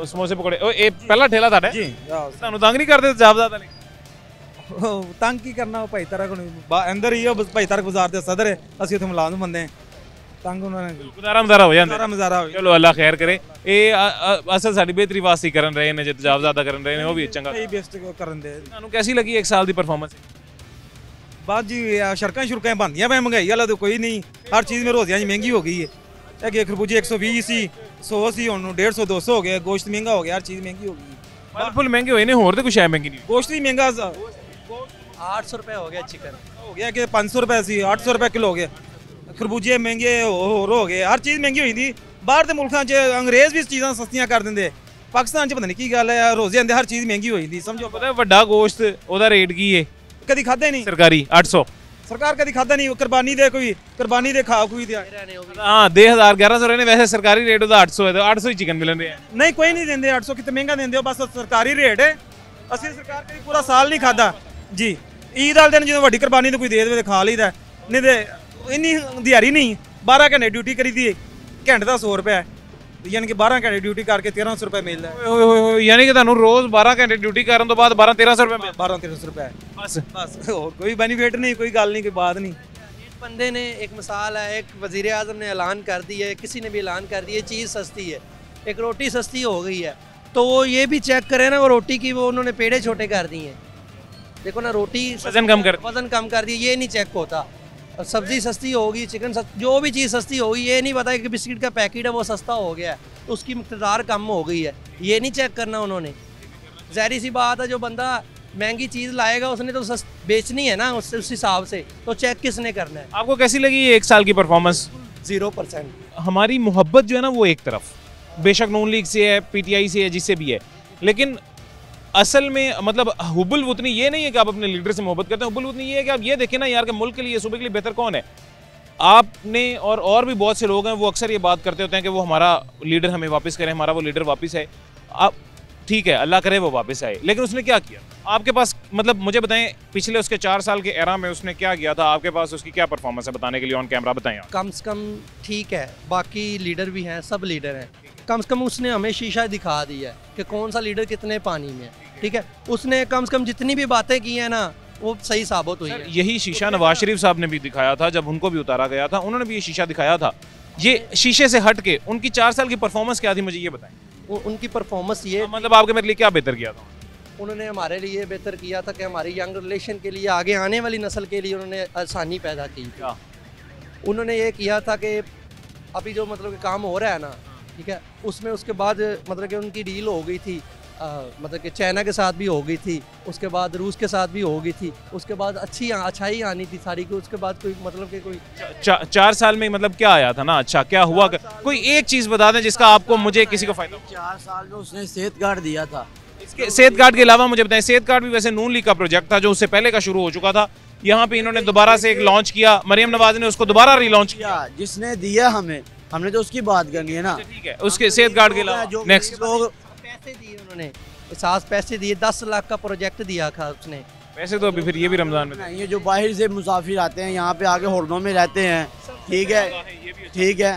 समोसे पकौड़े ਇਹ ਪਹਿਲਾ ਠੇਲਾ ਤੁਹਾਡਾ जी। ਤੁਹਾਨੂੰ ਤੰਗ ਨਹੀਂ ਕਰਦੇ ਜਾਬਜ਼ਾਦਾ ਨੇ? ਤੰਗ ਕੀ ਕਰਨਾ, ਭਾਈ ਤਾਰਕ ਨੂੰ ਅੰਦਰ ਹੀ ਉਹ ਭਾਈ ਤਾਰਕ ਬਾਜ਼ਾਰ ਦੇ ਸਦਰ ਹੈ, ਅਸੀਂ ਉੱਥੇ ਮੁਲਾਜ਼ਮ ਬੰਦੇ ਹਾਂ। ਤੰਗ ਉਹਨਾਂ ਨੇ ਗੁਜ਼ਾਰਾ ਮਜ਼ਾਰਾ ਹੋ ਜਾਂਦਾ। ਗੁਜ਼ਾਰਾ ਮਜ਼ਾਰਾ ਹੋ ਚਲੋ ਅੱਲਾ ਖੈਰ ਕਰੇ। ਇਹ ਅਸਲ ਸਾਡੀ ਬਿਹਤਰੀ ਵਾਸਤੇ ਕਰਨ ਰਹੇ ਨੇ, ਜੇ ਜਾਬਜ਼ਾਦਾ ਕਰਨ ਰਹੇ ਨੇ ਉਹ ਵੀ ਚੰਗਾ। ਇਹ ਬੇਸਟ ਕਰਨ ਦੇ। ਤੁਹਾਨੂੰ ਕੈਸੀ ਲੱਗੀ 1 ਸਾਲ ਦੀ ਪਰਫਾਰਮੈਂਸ? ਬਾਅਦ ਜੀ ਸੜਕਾਂ ਸ਼ੁਰਕਾਂ ਬਣਦੀਆਂ ਪਈਆਂ, ਮਹਿੰਗਾਈ ਵਾਲਾ ਤਾਂ ਕੋਈ ਨਹੀਂ। ਹਰ ਚੀਜ਼ ਮੇ ਰੋਜ਼ੀਆਂ 'ਚ ਮਹਿੰਗੀ ਹੋ ਗਈ ਹੈ। ਅੱਗੇ ਖਰਬੂਜੇ 120 ਸੀ, 100 ਸੀ, ਹੁਣ 150 200 ਹੋ ਗਿਆ। ਗੋਸ਼ਤ ਮਹਿੰਗਾ ਹੋ ਗਿਆ, ਹਰ ਚੀਜ਼ ਮਹਿੰਗੀ ਹੋ ਗਈ। फल फुल महंगे हुए ने, होर तो कुछ है महंगी नहीं। गोश्त भी महंगा 800 रुपये हो गया, चिकन हो गया कि 500 रुपये सी 800 रुपये किलो हो गया। खरबूजे महंगे होर हो गए, हर चीज़ महंगी हुई थी। बाहर के मुल्कों च अंग्रेज़ भी चीज़ां सस्तियां कर देंगे, पाकिस्तान च पता नहीं की गल है, रोजे आंदे हर चीज़ महंगी हुई थी। समझो पता है वड्डा गोश्त ओदा रेट की है? कभी खादा नहीं सरकारी 800, सरकार कभी खादा नहीं। कुर्बानी दे कोई कुर्बानी दे खा कोई दिया। हाँ 10,000-1100 रहने, वैसे सरकारी रेट ओदा 800 है, तो 800 ही चिकन मिलन रहे हैं। नहीं कोई नहीं देंगे 800, कितने महंगा देंगे, बस सरकारी रेट है। असली सरकार कभी पूरा साल नहीं खादा जी। ईद वाले दिन जो वड्डी कुर्बानी तो कोई दे दे खा लीदा, नहीं तो इन्नी दिहाड़ी नहीं। 12 घंटे ड्यूटी करी दी, घंटे का 100 रुपया। यानी कि 12 घंटे ड्यूटी करके 1300 रुपए मिल रहा है। ਓਏ ਹੋਏ ਹੋਏ, ਯਾਨੀ ਕਿ ਤੁਹਾਨੂੰ ਰੋਜ਼ 12 ਘੰਟੇ ਡਿਊਟੀ ਕਰਨ ਤੋਂ ਬਾਅਦ 12-1300 ਰੁਪਏ ਮਿਲਦੇ 12-1300 रुपए ਬਸ। बस और कोई बेनिफिट नहीं, कोई गल नहीं, कोई बात नहीं। बंदे ने एक मिसाल है, एक वज़ीर आज़म ने ऐलान कर दी है, किसी ने भी ऐलान कर दिया चीज़ सस्ती है, एक रोटी सस्ती हो गई है, तो वो ये भी चेक करें ना वो रोटी की वो उन्होंने पेड़े छोटे कर दिए हैं। देखो ना रोटी वजन कम कर वज़न कम कर दिया, ये नहीं चेक होता। और सब्ज़ी सस्ती होगी, चिकन जो भी चीज़ सस्ती होगी, ये नहीं पता कि बिस्किट का पैकेट है वो सस्ता हो गया है तो उसकी मकदार कम हो गई है, ये नहीं चेक करना उन्होंने। ज़ाहिर सी बात है जो बंदा महंगी चीज़ लाएगा उसने तो बेचनी है ना उस हिसाब से, तो चेक किसने करना है। आपको कैसी लगी ये 1 साल की परफॉर्मेंस? 0%। हमारी मोहब्बत जो है ना वो एक तरफ, बेशक नून लीग से है, पीटीआई से है, जिससे भी है, लेकिन असल में मतलब हुब्बुल वतनी ये नहीं है कि आप अपने लीडर से मोहब्बत करते हैं। हुब्बुल वतनी ये है कि आप ये देखें ना यार कि मुल्क के लिए, सूबे के लिए बेहतर कौन है। आपने और भी बहुत से लोग हैं वो अक्सर ये बात करते होते हैं कि वो हमारा लीडर हमें वापस करें, हमारा वो लीडर वापस है। आप ठीक है, अल्लाह करे वो वापस आए, लेकिन उसने क्या किया आपके पास? मतलब मुझे बताएं पिछले उसके 4 साल के एरा में उसने क्या किया था आपके पास, उसकी क्या परफॉर्मेंस है बताने के लिए ऑन कैमरा बताएं आप। कम से कम ठीक है, बाकी लीडर भी हैं, सब लीडर हैं, कम से कम उसने हमें शीशा दिखा दिया है कि कौन सा लीडर कितने पानी में है, ठीक है। उसने कम से कम जितनी भी बातें की हैं ना वो सही साबित हुई है। यही शीशा नवाज शरीफ साहब ने भी दिखाया था जब उनको भी उतारा गया था, उन्होंने भी ये शीशा दिखाया था। ये शीशे से हट के उनकी 4 साल की परफॉर्मेंस क्या थी मुझे ये बताएं। उनकी परफॉर्मेंस ये मतलब आपके मेरे लिए क्या बेहतर किया था? उन्होंने हमारे लिए बेहतर किया था कि हमारी यंग रिलेशन के लिए, आगे आने वाली नस्ल के लिए उन्होंने आसानी पैदा की थी। उन्होंने ये किया था कि अभी जो मतलब कि काम हो रहा है ना, ठीक है, उसमें उसके बाद मतलब कि उनकी डील हो गई थी, मतलब कि चाइना के साथ भी हो गई थी, उसके बाद रूस के साथ भी हो गई थी, उसके बाद अच्छाई आनी थी सारी की, उसके बाद कोई मतलब कि कोई 4 साल में मतलब क्या आया था ना, अच्छा क्या हुआ? कोई एक चीज़ बता दें जिसका आपको मुझे किसी को फायदा। 4 साल में उसने सेहत कार्ड दिया था। इसके सेहत कार्ड के अलावा मुझे बताएं, सेहत कार्ड भी वैसे नून लीग का प्रोजेक्ट था जो उससे पहले का शुरू हो चुका था, यहाँ पे इन्होंने दोबारा से एक लॉन्च किया, मरियम नवाज ने उसको दोबारा रीलॉन्च किया। जिसने दिया हमने तो उसकी बात करनी है ना, ठीक है। उसके सेहत कार्ड के अलावा नेक्स्ट लोग पैसे दिए उन्होंने, 50 पैसे दिए, 10 लाख का प्रोजेक्ट दिया था उसने। पैसे तो अभी फिर ये भी रमजान में ये जो बाहर से मुसाफिर आते हैं यहाँ पे आके होटलों में रहते हैं, ठीक है,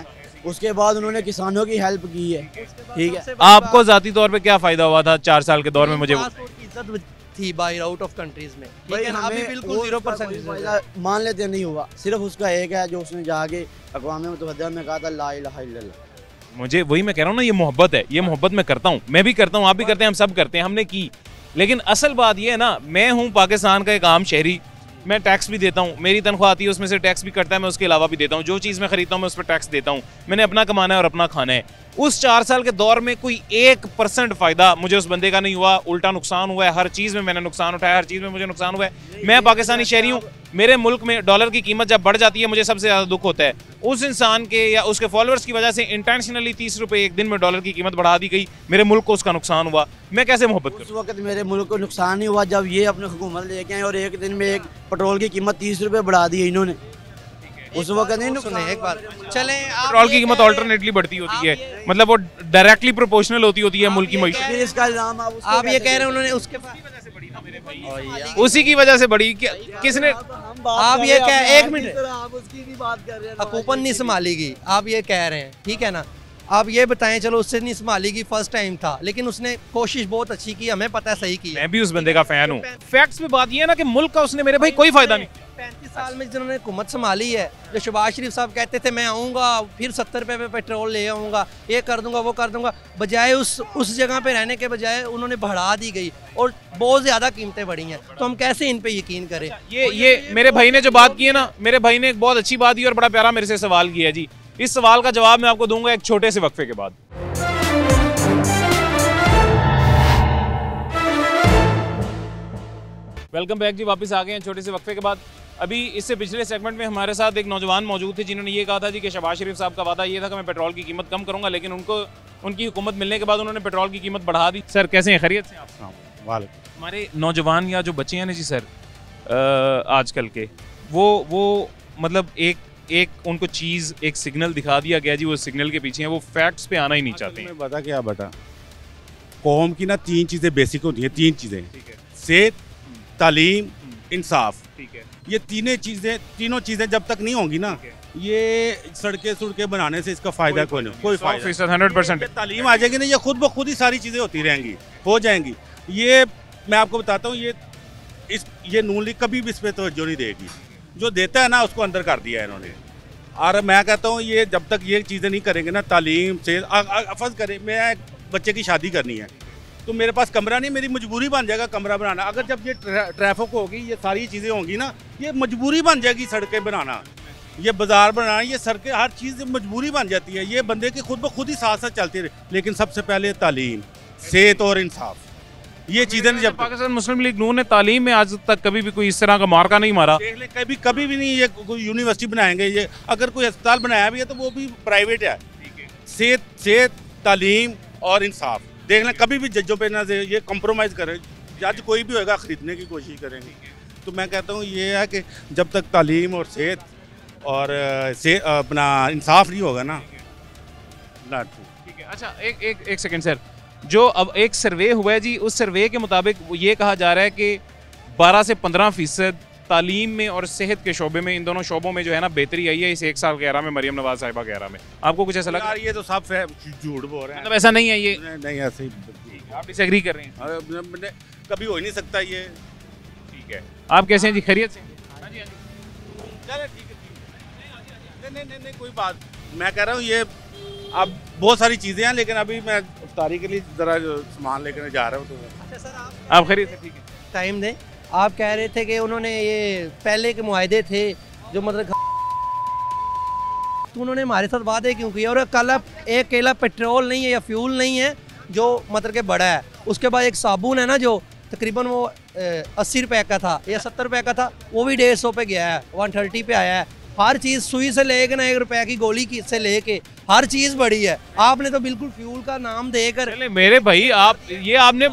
उसके बाद उन्होंने किसानों की हेल्प की है, ठीक है। आपको जाती तौर पे क्या फायदा हुआ था 4 साल के दौर में? मुझे इज्जत थी बाहर आउट ऑफ कंट्रीज में, ठीक है, अभी बिल्कुल 0% मान लेते नहीं हुआ, सिर्फ उसका एक है जो उसने जाके अक़वाम मुत्तहिदा में कहा था ला इलाहा इल्लल्लाह। मुझे वही मैं कह रहा हूँ ना, ये मोहब्बत है, ये मोहब्बत मैं करता हूँ, मैं भी करता हूँ, आप भी करते हैं, हम सब करते हैं, हमने की। लेकिन असल बात ये है ना, मैं हूँ पाकिस्तान का एक आम शहरी, मैं टैक्स भी देता हूँ, मेरी तनख्वाह आती है उसमें से टैक्स भी कटता है, मैं उसके अलावा भी देता हूँ, जो चीज़ मैं खरीदता हूँ मैं उस पर टैक्स देता हूँ, मैंने अपना कमाना है और अपना खाना है। उस 4 साल के दौर में कोई 1% फ़ायदा मुझे उस बंदे का नहीं हुआ, उल्टा नुकसान हुआ है, हर चीज़ में मैंने नुकसान उठाया, हर चीज़ में मुझे नुकसान हुआ है। मैं पाकिस्तानी शहरी हूँ, मेरे मुल्क में डॉलर की कीमत जब बढ़ जाती है मुझे सबसे ज़्यादा दुख होता है। उस इंसान के या उसके फॉलोअर्स की वजह से इंटेंशनली 30 रुपये एक दिन में डॉलर की कीमत बढ़ा दी गई, मेरे मुल्क को उसका नुकसान हुआ, मैं कैसे मोहब्बत करूं? उस वक्त मेरे मुल्क को नुकसान नहीं हुआ जब ये अपने हुकूमत लेके आए और एक दिन में एक पेट्रोल की कीमत 30 रुपये बढ़ा दी इन्होंने। उस वक्त नहीं नुकसान। एक बार चलें, पेट्रोल की कीमत ऑल्टरनेटली बढ़ती होती है, मतलब वो डायरेक्टली प्रोपोर्शनल होती है मुल्क की मईशत। इसका इल्जाम आप ये कह रहे हैं उन्होंने उसके उसी की वजह से बढ़ी, किसने? आप ये कह, एक मिनट, आप उसकी भी बात कर रहे हैं, हुकूमत नहीं संभालेगी, आप ये कह रहे हैं, ठीक है ना। आप ये बताएं, चलो उससे नहीं संभालेगी, फर्स्ट टाइम था, लेकिन उसने कोशिश बहुत अच्छी की, हमें पता है सही की। मैं भी उस बंदे का फैन हूँ। फैक्ट्स पे बात ये है ना कि मुल्क का उसने मेरे भाई कोई फायदा नहीं। 35 साल में जिन्होंने हुकूमत संभाली है, जो शहबाज शरीफ साहब कहते थे मैं आऊँगा फिर 70 रुपये पे पेट्रोल ले आऊँगा, ये कर दूँगा वो कर दूँगा, बजाय उस जगह पे रहने के बजाय उन्होंने बढ़ा दी गई और बहुत ज़्यादा कीमतें बढ़ी हैं, तो हम कैसे इन पे यकीन करें? ये मेरे भाई ने जो बात की है ना, मेरे भाई ने एक बहुत अच्छी बात की और बड़ा प्यारा मेरे से सवाल किया जी। इस सवाल का जवाब मैं आपको दूंगा एक छोटे से वक्फे के बाद। वेलकम बैक जी, वापस आ गए हैं छोटे से वक्फे के बाद। अभी इससे पिछले सेगमेंट में हमारे साथ एक नौजवान मौजूद थे जिन्होंने ये कहा था जी कि शहबाज शरीफ साहब का वादा ये था कि मैं पेट्रोल की कीमत कम करूंगा, लेकिन उनकी हुकूमत मिलने के बाद उन्होंने पेट्रोल की कीमत बढ़ा दी। सर कैसे हैं, खैरियत से आप? हमारे नौजवान या जो बच्चे हैं ना जी सर आजकल के, वो मतलब एक उनको चीज़, एक सिग्नल दिखा दिया गया जी, वो सिग्नल के पीछे हैं, वो फैक्ट्स पे आना ही नहीं चाहते हैं। बता क्या बता, कौम की ना 3 चीज़ें बेसिक होती हैं, 3 चीज़ें, सेहत, तालीम, इंसाफ। ठीक है, ये तीनों चीज़ें जब तक नहीं होंगी ना, ये सड़कें बनाने से इसका फ़ायदा कोई नहीं, कोई फ़ायदा 100% तालीम आ जाएगी ना, ये खुद ब खुद ही सारी चीज़ें होती रहेंगी, हो जाएंगी। ये मैं आपको बताता हूँ, ये नून लीग कभी भी इस पर तवज्जो नहीं देगी, जो देता है ना उसको अंदर कर दिया है इन्होंने। और मैं कहता हूँ ये जब तक ये चीज़ें नहीं करेंगे ना, तालीम से फर्ज करें मैं बच्चे की शादी करनी है तो मेरे पास कमरा नहीं, मेरी मजबूरी बन जाएगा कमरा बनाना। अगर जब ये ट्रैफिक होगी, ये सारी चीज़ें होंगी ना, ये मजबूरी बन जाएगी सड़कें बनाना, ये बाजार बनाना, ये सड़कें, हर चीज़ मजबूरी बन जाती है। ये बंदे की खुद ब खुद ही साथ साथ चलती रहे, लेकिन सबसे पहले तालीम, सेहत और इंसाफ, ये चीज़ें नहीं। जब पाकिस्तान मुस्लिम लीग नून ने तालीम में आज तक कभी भी कोई इस तरह का मार्का नहीं मारा, देख ले, कभी भी नहीं। ये कोई यूनिवर्सिटी बनाएंगे, ये अगर कोई अस्पताल बनाया भी है तो वो भी प्राइवेट है। सेहत, तालीम और इंसाफ देख लें, कभी भी जजों पे ना ये कंप्रोमाइज़ करें, जज कोई भी होगा ख़रीदने की कोशिश करेंगे। तो मैं कहता हूँ ये है कि जब तक तालीम और सेहत और अपना इंसाफ नहीं होगा ना, ठीक है। अच्छा एक सेकंड सर, जो अब एक सर्वे हुआ है जी, उस सर्वे के मुताबिक ये कहा जा रहा है कि 12 से 15% तालीम में और सेहत के शोबे में, इन दोनों शोबों में जो है ना बेहतरी आई है इस 1 साल के एरा में, मरियम नवाज साहिबा के एरा में। आपको कुछ ऐसा लगा? ये तो सब झूठ बोल रहे हैं, मतलब ऐसा नहीं है ये? नहीं ऐसे ही, आप डिसएग्री कर रहे हैं? कभी हो ही नहीं सकता ये। ठीक है, आप कैसे हैं जी? खैरियत से? हाँ जी, हाँ जी। चलो ठीक है। नहीं कोई बात, मैं कह रहा हूँ ये अब बहुत सारी चीज़ें हैं, लेकिन अभी मैं इफ्तारी के लिए ज़रा सामान लेकर जा रहा हूँ। तो अच्छा सर, आप खैरियत से? ठीक है, टाइम दें। आप कह रहे थे कि उन्होंने ये पहले के मुआहदे थे जो मतलब, तो उन्होंने हमारे साथ वादे क्यों किए? और कल एक अकेला पेट्रोल नहीं है या फ्यूल नहीं है जो मतलब के बड़ा है, उसके बाद एक साबुन है ना जो तकरीबन वो 80 रुपए का था या 70 रुपए का था, वो भी 150 पे गया है, 130 पे आया है। हर चीज़ सुई से लेके ना 1 रुपए की गोली की से लेके हर चीज़ बढ़ी है। आपने तो बिल्कुल फ्यूल का नाम देकर, मेरे भाई आपने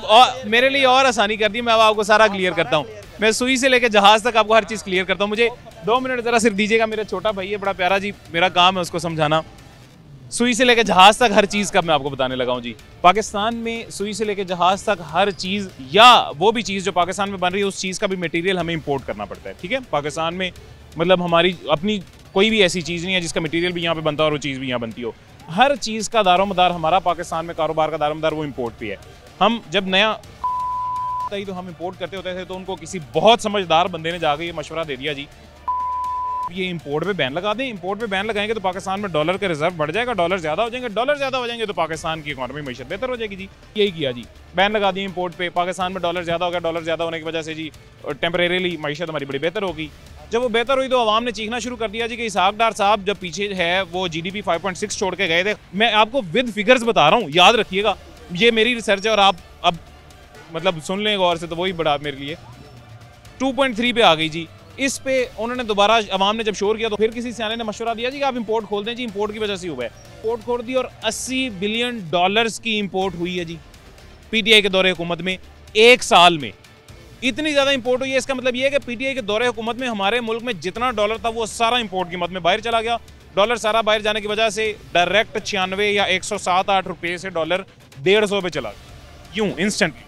मेरे लिए और आसानी कर दी। मैं अब आपको सारा क्लियर करता हूँ, मैं सुई से लेके जहाज तक आपको हर चीज़ क्लियर करता हूँ। मुझे 2 मिनट ज़रा सिर्फ दीजिएगा, मेरा छोटा भाई है, बड़ा प्यारा जी, मेरा काम है उसको समझाना। सुई से लेके जहाज तक हर चीज़ का मैं आपको बताने लगा हूँ जी। पाकिस्तान में सुई से लेके जहाज तक हर चीज़, या वो भी चीज़ जो पाकिस्तान में बन रही है उस चीज़ का भी मटेरियल हमें इंपोर्ट करना पड़ता है। ठीक है, पाकिस्तान में मतलब हमारी अपनी कोई भी ऐसी चीज़ नहीं है जिसका मटेरियल भी यहाँ पे बनता हो और वो चीज़ भी यहाँ बनती हो। हर चीज़ का दारोमदार हमारा पाकिस्तान में कारोबार का दारोमदार वो इंपोर्ट पे है। हम जब नया तो हम इंपोर्ट करते होते थे तो उनको किसी बहुत समझदार बंदे ने जाकर ये मशवरा दे दिया जी, ये इंपोर्ट पे बैन लगा दें। इंपोर्ट पे बैन लगाएंगे तो पाकिस्तान में डॉलर का रिजर्व बढ़ जाएगा, डॉलर ज़्यादा हो जाएंगे, डॉलर ज़्यादा हो जाएंगे तो पाकिस्तान की इकॉनमी मैशत बेहतर हो जाएगी जी। यही किया जी, बैन लगा दिए इंपोर्ट पे। पाकिस्तान में डॉलर ज़्यादा हो गया, डॉलर ज़्यादा होने की वजह से जी टेम्परेरीली मैशत हमारी बड़ी बेहतर होगी। जब वो बेहतर हुई तो आवाम ने चीखना शुरू कर दिया जी कि इसहाक डार साहब जब पीछे है वो GDP 5.6 छोड़ के गए थे। मैं आपको विद फिगर्स बता रहा हूँ, याद रखिएगा, ये मेरी रिसर्च है और आप अब मतलब सुन लें गौर से तो वही बड़ा मेरे लिए। 2.3 पे आ गई जी। इस पे उन्होंने दोबारा अवाम ने जब शोर किया तो फिर किसी सियाने ने मशवरा दिया जी कि आप इंपोर्ट खोल दें जी, इंपोर्ट की वजह से हुआ है। इंपोर्ट खोल दी और $80 बिलियन की इंपोर्ट हुई है जी PTI के दौरे हुकूमत में 1 साल में। इतनी ज़्यादा इंपोर्ट हुई है, इसका मतलब ये है कि PTI के दौरे हुकूमत में हमारे मुल्क में जितना डॉलर था वो सारा इंपोर्ट की मद में बाहर चला गया। डॉलर सारा बाहर जाने की वजह से डायरेक्ट 96 या 107-8 रुपये से डॉलर 150 पे चला गया, यूँ इंस्टेंटली।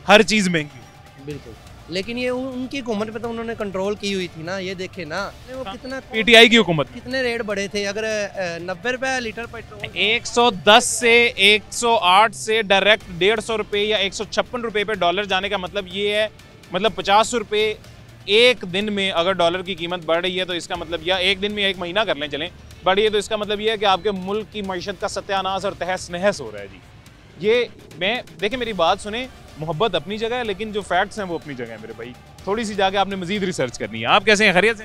हर चीज़ महंगी, बिल्कुल। लेकिन ये उनकी हुकूमत पे तो उन्होंने कंट्रोल की हुई थी ना, ये देखे ना वो कितना PTI की हुकूमत, कितने रेट बढ़े थे। अगर 90 रुपए लीटर पेट्रोल 110 से 108 से डायरेक्ट 150 रुपये या 156 रुपये पे डॉलर जाने का मतलब ये है, मतलब 50 रुपये एक दिन में अगर डॉलर की कीमत बढ़ रही है तो इसका मतलब, या एक दिन में 1 महीना कर लें चलें, बढ़ रही है तो इसका मतलब ये है कि आपके मुल्क की मईशत का सत्यानाश और तहस नहस हो रहा है जी। ये मैं देखिए, मेरी बात सुने, मोहब्बत अपनी जगह है लेकिन जो फैक्ट्स हैं वो अपनी जगह है मेरे भाई। थोड़ी सी जाके आपने मजीद रिसर्च करनी है। आप कैसे हैं? खैरियत से?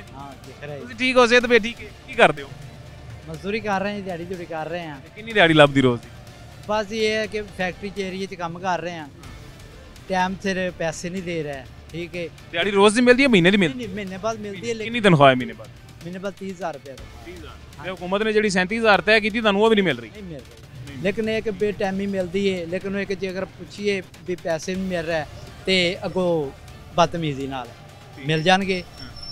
ठीक हो सेहत पे? ठीक है। की करते हो? मजदूरी कर रहे हैं, दिहाड़ी जोड़ी कर रहे हैं। कितनी दिहाड़ी लभदी रोज दी? बस ये है कि फैक्ट्री च एरिए च काम कर रहे हैं, टाइम से पैसे नहीं दे रहा है। ठीक है, दिहाड़ी रोज नहीं मिलती है, महीने दी मिलती है? महीने बाद मिलती है। कितनी तनख्वाह है महीने बाद? महीने बाद 30,000 रुपये। 30,000 हुकूमत ने जी 37,000 तय की थी, वो भी नहीं मिल रही। नहीं मिल रही, लेकिन एक बेटाइमी मिलती है। लेकिन एक जे अगर पूछिए भी पैसे नहीं मिल रहा है तो अगों बदतमीजी नाल मिल जाएंगे,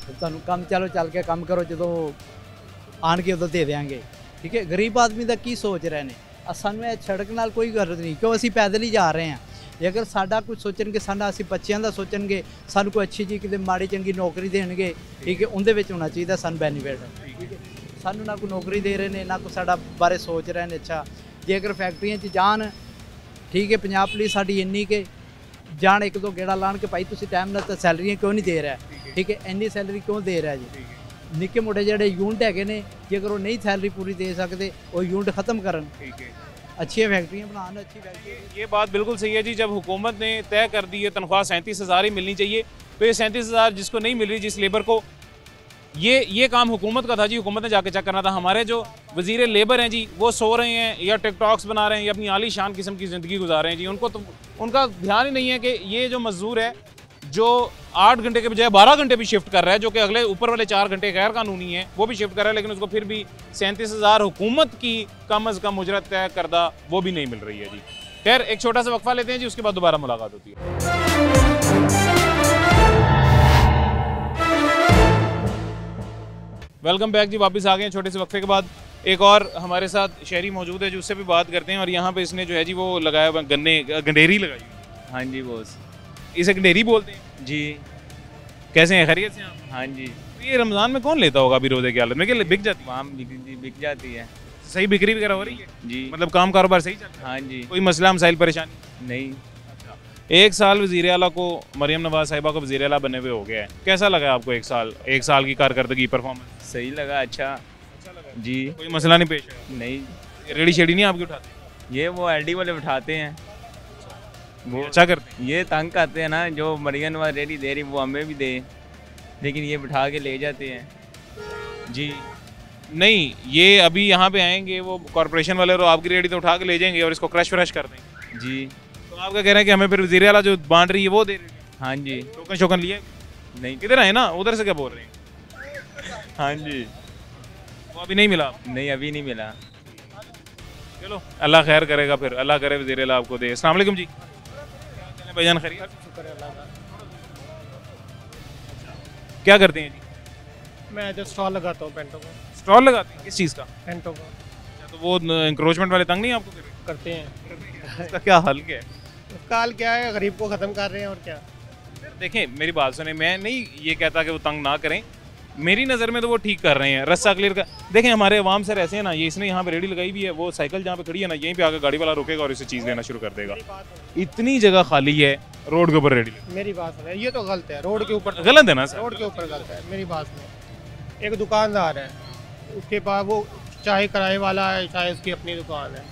तुहानू कम चलो चल के काम करो, जो आन के उदों दे देंगे। ठीक है, गरीब आदमी का की सोच रहे हैं। सानू सड़क नाल कोई गरज नहीं, क्यों असी पैदल ही जा रहे हैं। ਜੇਕਰ ਸਾਡਾ ਕੁਝ ਸੋਚਣਗੇ, ਸਾਡਾ ਅਸੀਂ ਬੱਚਿਆਂ ਦਾ ਸੋਚਣਗੇ, ਸਾਨੂੰ ਕੋਈ ਅੱਛੀ ਜੀ ਕਿਤੇ ਮਾੜੀ ਚੰਗੀ ਨੌਕਰੀ ਦੇਣਗੇ, ਠੀਕ ਹੈ, ਉਹਦੇ ਵਿੱਚ ਹੋਣਾ ਚਾਹੀਦਾ ਸਾਨੂੰ ਬੈਨੀਫਿਟ, ਠੀਕ ਹੈ। ਸਾਨੂੰ ਨਾ ਕੋਈ ਨੌਕਰੀ ਦੇ ਰਹੇ ਨੇ, ਨਾ ਕੋਈ ਸਾਡਾ ਬਾਰੇ ਸੋਚ ਰਹੇ ਨੇ। ਅੱਛਾ ਜੇਕਰ ਫੈਕਟਰੀਆਂ 'ਚ ਜਾਣ, ਠੀਕ ਹੈ, ਪੰਜਾਬ ਪੁਲਿਸ ਸਾਡੀ ਇੰਨੀ ਕਿ ਜਾਣ ਇੱਕ ਦੋ ਗੇੜਾ ਲਾਣ ਕੇ ਭਾਈ ਤੁਸੀਂ ਟਾਈਮ ਨਾਲ ਤਾਂ ਸੈਲਰੀਆਂ ਕਿਉਂ ਨਹੀਂ ਦੇ ਰਿਹਾ, ਠੀਕ ਹੈ, ਇੰਨੀ ਸੈਲਰੀ ਕਿਉਂ ਦੇ ਰਿਹਾ ਜੀ। ਨਿੱਕੇ ਮੋਟੇ ਜਿਹੜੇ यूनिट हैगे ने, जेकर वो नहीं सैलरी पूरी दे सकते वो यूनिट ख़त्म करन, ठीक है, अच्छी फैक्ट्रियाँ बनान, अच्छी फैक्ट्री। ये बात बिल्कुल सही है जी। जब हुकूमत ने तय कर दी है तनख्वाह 37,000 ही मिलनी चाहिए, तो ये 37,000 जिसको नहीं मिल रही, जिस लेबर को, ये काम हुकूमत का था जी। हुकूमत ने जाके चेक करना था। हमारे जो वज़ीर लेबर हैं जी, वो सो रहे हैं या टिकटॉक्स बना रहे हैं या अपनी आलीशान किस्म की ज़िंदगी गुजार रहे हैं जी। उनको तो उनका ध्यान ही नहीं है कि ये जो मज़दूर है जो 8 घंटे के बजाय 12 घंटे भी शिफ्ट कर रहा है, जो कि अगले ऊपर वाले 4 घंटे गैर कानूनी है, वो भी शिफ्ट कर रहा है, लेकिन उसको फिर भी 37,000 हुकूमत की कम अज़ कम उजरत तय करदा वो भी नहीं मिल रही है जी। खैर एक छोटा सा वक्फा लेते हैं जी, उसके बाद दोबारा मुलाकात होती है। वेलकम बैक जी, वापस आ गए हैं छोटे से वक्फे के बाद। एक और हमारे साथ शहरी मौजूद है जो उससे भी बात करते हैं। और यहाँ पे इसने जो है जी वो लगाया हुआ गंडेरी लगाई हुई। हाँ जी बॉस, इसे गंडेरी बोलते हैं जी। कैसे हैं, खैरियत से आप? हाँ जी। तो ये रमज़ान में कौन लेता होगा अभी रोज़े की हालत में? क्या बिक जाती है? वहाँ बिक जाती है। सही बिक्री वगैरह हो रही है जी? मतलब काम कारोबार सही चल रहा है? हाँ जी। कोई मसला मसाइल परेशानी नहीं। एक साल वज़ीर आला को, मरियम नवाज़ साहिबा को वज़ीर आला बने हुए हो गया है, कैसा लगा आपको एक साल की कारकर्दगी, परफॉर्मेंस? सही लगा, अच्छा जी। कोई मसला नहीं पेश आया? नहीं। रेडी शेडी नहीं आपकी उठाते? ये वो एलडी वाले उठाते हैं, वो अच्छा करते हैं। ये तंग करते हैं ना, जो मरियम नवाज रेडी दे रही वो हमें भी दे, लेकिन ये बिठा के ले जाते हैं जी। नहीं, ये अभी यहाँ पे आएंगे वो कॉर्पोरेशन वाले और आपकी रेडी तो उठा के ले जाएंगे और इसको क्रश व्रश कर देंगे जी। तो आपका कह रहे हैं कि हमें फिर वज़ीर आला जो बांट रही है वो दे रही है? हाँ जी। टोकन शोकन लिए नहीं? किधर आए ना, उधर से क्या बोल रहे हैं? हाँ जी। वो अभी नहीं मिला? नहीं अभी नहीं मिला। चलो अल्लाह खैर करेगा, फिर अल्लाह करे वज़ीर आला आपको दे। अस्सलाम वालेकुम जी, भाईजान खैरियत? क्या करते हैं जी? मैं जो स्टॉल लगाता हूँ पेंटों का। स्टॉल लगाते हैं? किस चीज़ का? पेंटों का। तो वो इंक्रोचमेंट वाले तंग नहीं आपको करते हैं? उसका क्या हल क्या है? उसका हल क्या है, गरीब को ख़त्म कर रहे हैं और क्या। देखें मेरी बात सुने, मैं नहीं ये कहता कि वो तंग ना करें, मेरी नज़र में तो वो ठीक कर रहे हैं, रास्ता क्लियर कर। देखें हमारे अवाम सर ऐसे हैं ना, ये इसने यहाँ पे रेडी लगाई भी है, वो साइकिल जहाँ पे खड़ी है ना, यहीं पे आकर गाड़ी वाला रुकेगा और इसे चीज़ लेना शुरू कर देगा। इतनी जगह खाली है रोड के ऊपर रेडी। मेरी बात सुने, ये तो गलत है, रोड के ऊपर गलत है ना सर? रोड के ऊपर गलत है। मेरी बात सुने, एक दुकानदार है, उसके पास वो चाहे किराए वाला है चाहे उसकी अपनी दुकान है,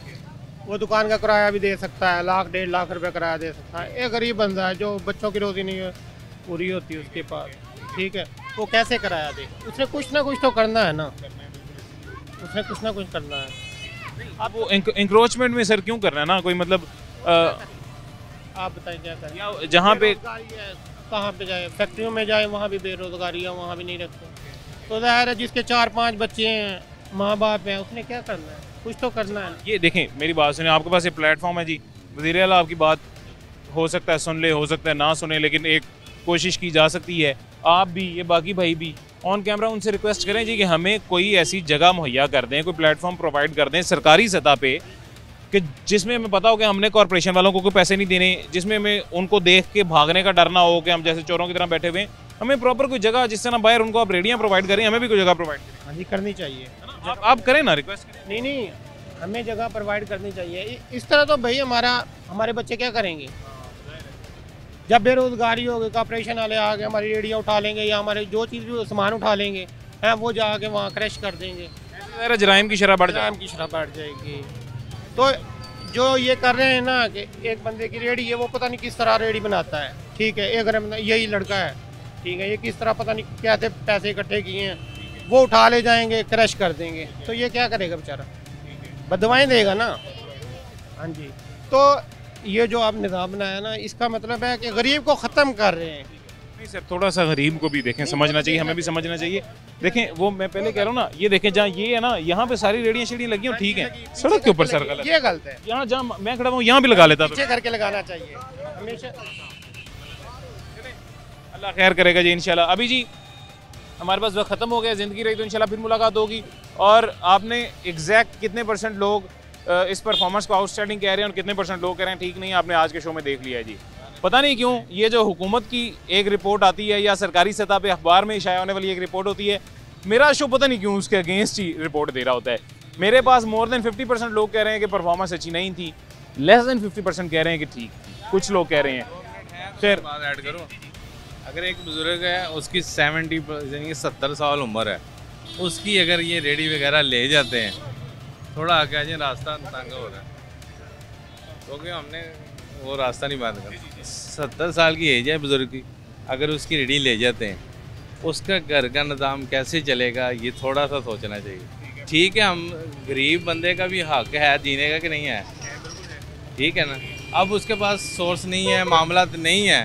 वो दुकान का किराया भी दे सकता है, 1,00,000 1.5 लाख रुपए किराया दे सकता है। एक गरीब बंदा है जो बच्चों की रोजी नहीं पूरी होती उसके पास, ठीक है, वो कैसे किराया दे? उसने कुछ ना कुछ तो करना है ना, उसने कुछ ना कुछ करना है। अब वो इंक्रोचमेंट में सर क्यों करना है ना, कोई मतलब आप बताएं क्या करें? जहाँ पे कहाँ पे जाए, फैक्ट्रियों में जाए वहाँ भी बेरोजगारी है, वहाँ भी नहीं रखते। तो ज़ाहिर है जिसके 4-5 बच्चे हैं, माँ बाप हैं, उसने क्या करना है? कुछ तो करना है। ये देखें मेरी बात सुने, आपके पास एक प्लेटफॉर्म है जी, वज़ीर आला आपकी बात हो सकता है सुन ले, हो सकता है ना सुने, लेकिन एक कोशिश की जा सकती है। आप भी, ये बाकी भाई भी ऑन कैमरा उनसे रिक्वेस्ट करें जी कि हमें कोई ऐसी जगह मुहैया कर दें, कोई प्लेटफॉर्म प्रोवाइड कर दें सरकारी सतह पे, कि जिसमें हमें पता हो कि हमने कॉर्पोरेशन वालों को कोई पैसे नहीं देने, जिसमें हमें उनको देख के भागने का डर ना हो कि हम जैसे चोरों की तरह बैठे हुए हैं। हमें प्रॉपर कोई जगह, जिस तरह बाहर उनको आप रेडियाँ प्रोवाइड करें, हमें भी कोई जगह प्रोवाइड करें। हाँ जी, करनी चाहिए। आप करें ना रिक्वेस्ट करें। नहीं, हमें जगह प्रोवाइड करनी चाहिए। इस तरह तो भाई हमारे बच्चे क्या करेंगे? जब बेरोजगारी होगी, कॉर्पोरेशन वाले आके हमारी रेडियाँ उठा लेंगे या हमारे जो चीज़ भी सामान उठा लेंगे हैं, वो जाके वहाँ क्रैश कर देंगे, जराइम की शरह बढ़ जाएगी। तो जो ये कर रहे हैं ना कि एक बंदे की रेडी है, वो पता नहीं किस तरह रेडी बनाता है, ठीक है, एक यही लड़का है, ठीक है, ये किस तरह पता नहीं कैसे पैसे इकट्ठे किए हैं, वो उठा ले जाएंगे, क्रैश कर देंगे। तो ये क्या करेगा बेचारा? बदवाएं देगा ना। हाँ जी, तो ये जो आप निज़ाम बनाया ना, इसका मतलब है कि गरीब को ख़त्म कर रहे हैं। नहीं सर, थोड़ा सा गरीब को भी देखें, समझना चाहिए, हमें भी समझना चाहिए। देखें वो मैं पहले कह रहा हूँ ना, ये देखें जहाँ ये है ना, यहाँ पे सारी रेडियाँ शेडियाँ लगी हो, ठीक है, सड़क के ऊपर सर गलत, ये गलत है। यहाँ जहाँ मैं खड़ा हूँ यहाँ भी लगा लेता, पीछे करके लगाना चाहिए हमेशा। अल्लाह खैर करेगा जी इंशाल्लाह। अभी जी हमारे पास वक्त ख़त्म हो गया, ज़िंदगी रही तो इंशाल्लाह फिर मुलाकात होगी। और आपने एग्जैक्ट कितने % लोग इस परफॉर्मेंस को आउटस्टैंडिंग कह रहे हैं और कितने % लोग कह रहे हैं ठीक नहीं है, आपने आज के शो में देख लिया है जी। पता नहीं क्यों ये जो हुकूमत की एक रिपोर्ट आती है या सरकारी सतह पे अखबार में शाया होने वाली एक रिपोर्ट होती है, मेरा शो पता नहीं क्यों उसके अगेंस्ट ही रिपोर्ट दे रहा होता है। मेरे पास मोर देन 50% लोग कह रहे हैं कि परफॉर्मेंस अच्छी नहीं थी, लेस देन 50% कह रहे हैं कि ठीक थी, कुछ लोग कह रहे हैं। खैर बात ऐड करूँ, अगर एक बुजुर्ग है उसकी 70 साल उम्र है, उसकी अगर ये रेडी वगैरह ले जाते हैं, थोड़ा आगे आ जाए रास्ता तंग हो रहा है, क्योंकि हमने वो रास्ता नहीं बंद कर। 70 साल की एज है बुजुर्ग की, अगर उसकी रेडी ले जाते हैं, उसका घर का निज़ाम कैसे चलेगा, ये थोड़ा सा सोचना चाहिए। ठीक है, हम गरीब बंदे का भी हक है जीने का कि नहीं है, ठीक है ना। अब उसके पास सोर्स नहीं है, मामला नहीं है,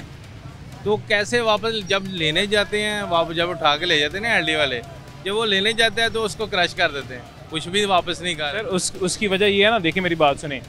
तो कैसे वापस जब लेने जाते हैं, वापस जब उठा के ले जाते हैं ना एलडी वाले, जब वो लेने जाते हैं तो उसको क्रश कर देते हैं, कुछ भी वापस नहीं कर रहे। उसकी वजह ये है ना, देखिए मेरी बात सुने,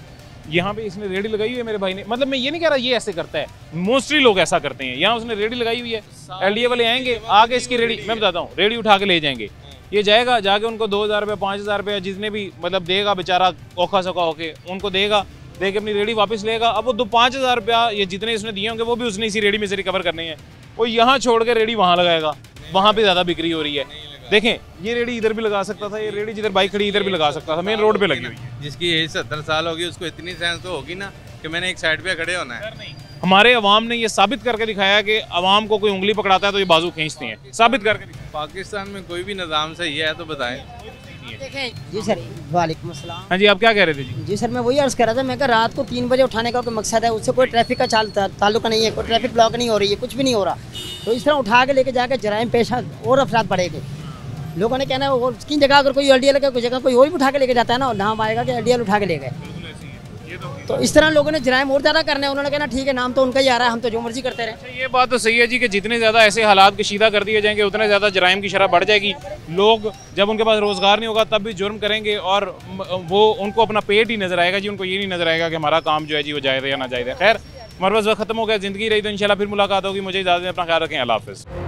यहाँ पे इसने रेडी लगाई हुई है मेरे भाई ने, मतलब मैं ये नहीं कह रहा ये ऐसे करता है, मोस्टली लोग ऐसा करते हैं। यहाँ उसने रेडी लगाई हुई है, एलडीए वाले आएंगे आगे इसकी रेडी, मैं बताता हूँ, रेडी उठा के ले जाएंगे, ये जाएगा जाके उनको 2000 रुपये 5000 रुपये जितने भी मतलब देगा बेचारा औखा सौखा होके, उनको देगा, दे के अपनी रेडी वापस लेगा। अब वो 5000 रुपया ये जितने इसने दिए होंगे वो भी उसने इसी रेडी में से रिकवर करने हैं, वो यहाँ छोड़ के रेडी वहाँ लगाएगा, वहाँ पे ज़्यादा बिक्री हो रही है। देखें ये रेडी इधर भी लगा सकता था, ये रेडी जिधर बाइक खड़ी इधर भी लगा सकता था, मेन रोड पे लगी हुई है। जिसकी एज 70 साल होगी उसको इतनी सेंस तो होगी ना कि मैंने एक साइड पे खड़े होना है। हमारे अवाम ने ये साबित करके दिखाया कि अवाम को कोई उंगली पकड़ाता है तो ये बाजू खींचते हैं, साबित करके दिखाया। पाकिस्तान में कोई भी निज़ाम सही है तो बताएं। देखें जी सर, वालेकुम अस्सलाम। हाँ जी, आप क्या कह रहे थे जी? जी सर, मैं वही अर्ज़ कर रहा था, मैं कहा रात को 3 बजे उठाने का कोई मकसद है, उससे कोई ट्रैफिक का ताल्लुक नहीं है, कोई ट्रैफिक ब्लॉक नहीं हो रही है, कुछ भी नहीं हो रहा, तो इस तरह उठा के लेके जाकर जराइम पेशा और अफराद बढ़ेंगे। लोगों ने कहना है उसकी जगह अगर कोई एलडीएल का कोई जगह कोई और भी उठा के लेके जाता है ना, नाम आएगा कि एलडीएल उठा के ले गए, तो इस तरह लोगों ने जराइम और ज़्यादा करने, उन्होंने कहना ठीक है नाम तो उनका ही आ रहा है, हम तो जो मर्जी करते रहे। ये बात तो सही है जी कि जितने ज़्यादा ऐसे हालात कशीदा कर दिए जाएंगे उतने ज़्यादा जराइम की शरह बढ़ जाएगी। लोग जब उनके पास रोज़गार नहीं होगा तब भी जुर्म करेंगे और वो उनको अपना पेट ही नज़र आएगा जी, उनको ये नहीं नज़र आएगा कि हमारा काम जो है जी वो जायज़ है या ना जायज़ है। खैर हमारे पास वक्त खत्म हो गया, ज़िंदगी रही तो इंशाल्लाह फिर मुलाकात होगी। मुझे इजाज़त दें, अपना ख्याल रखें, अल्लाह हाफ़िज़।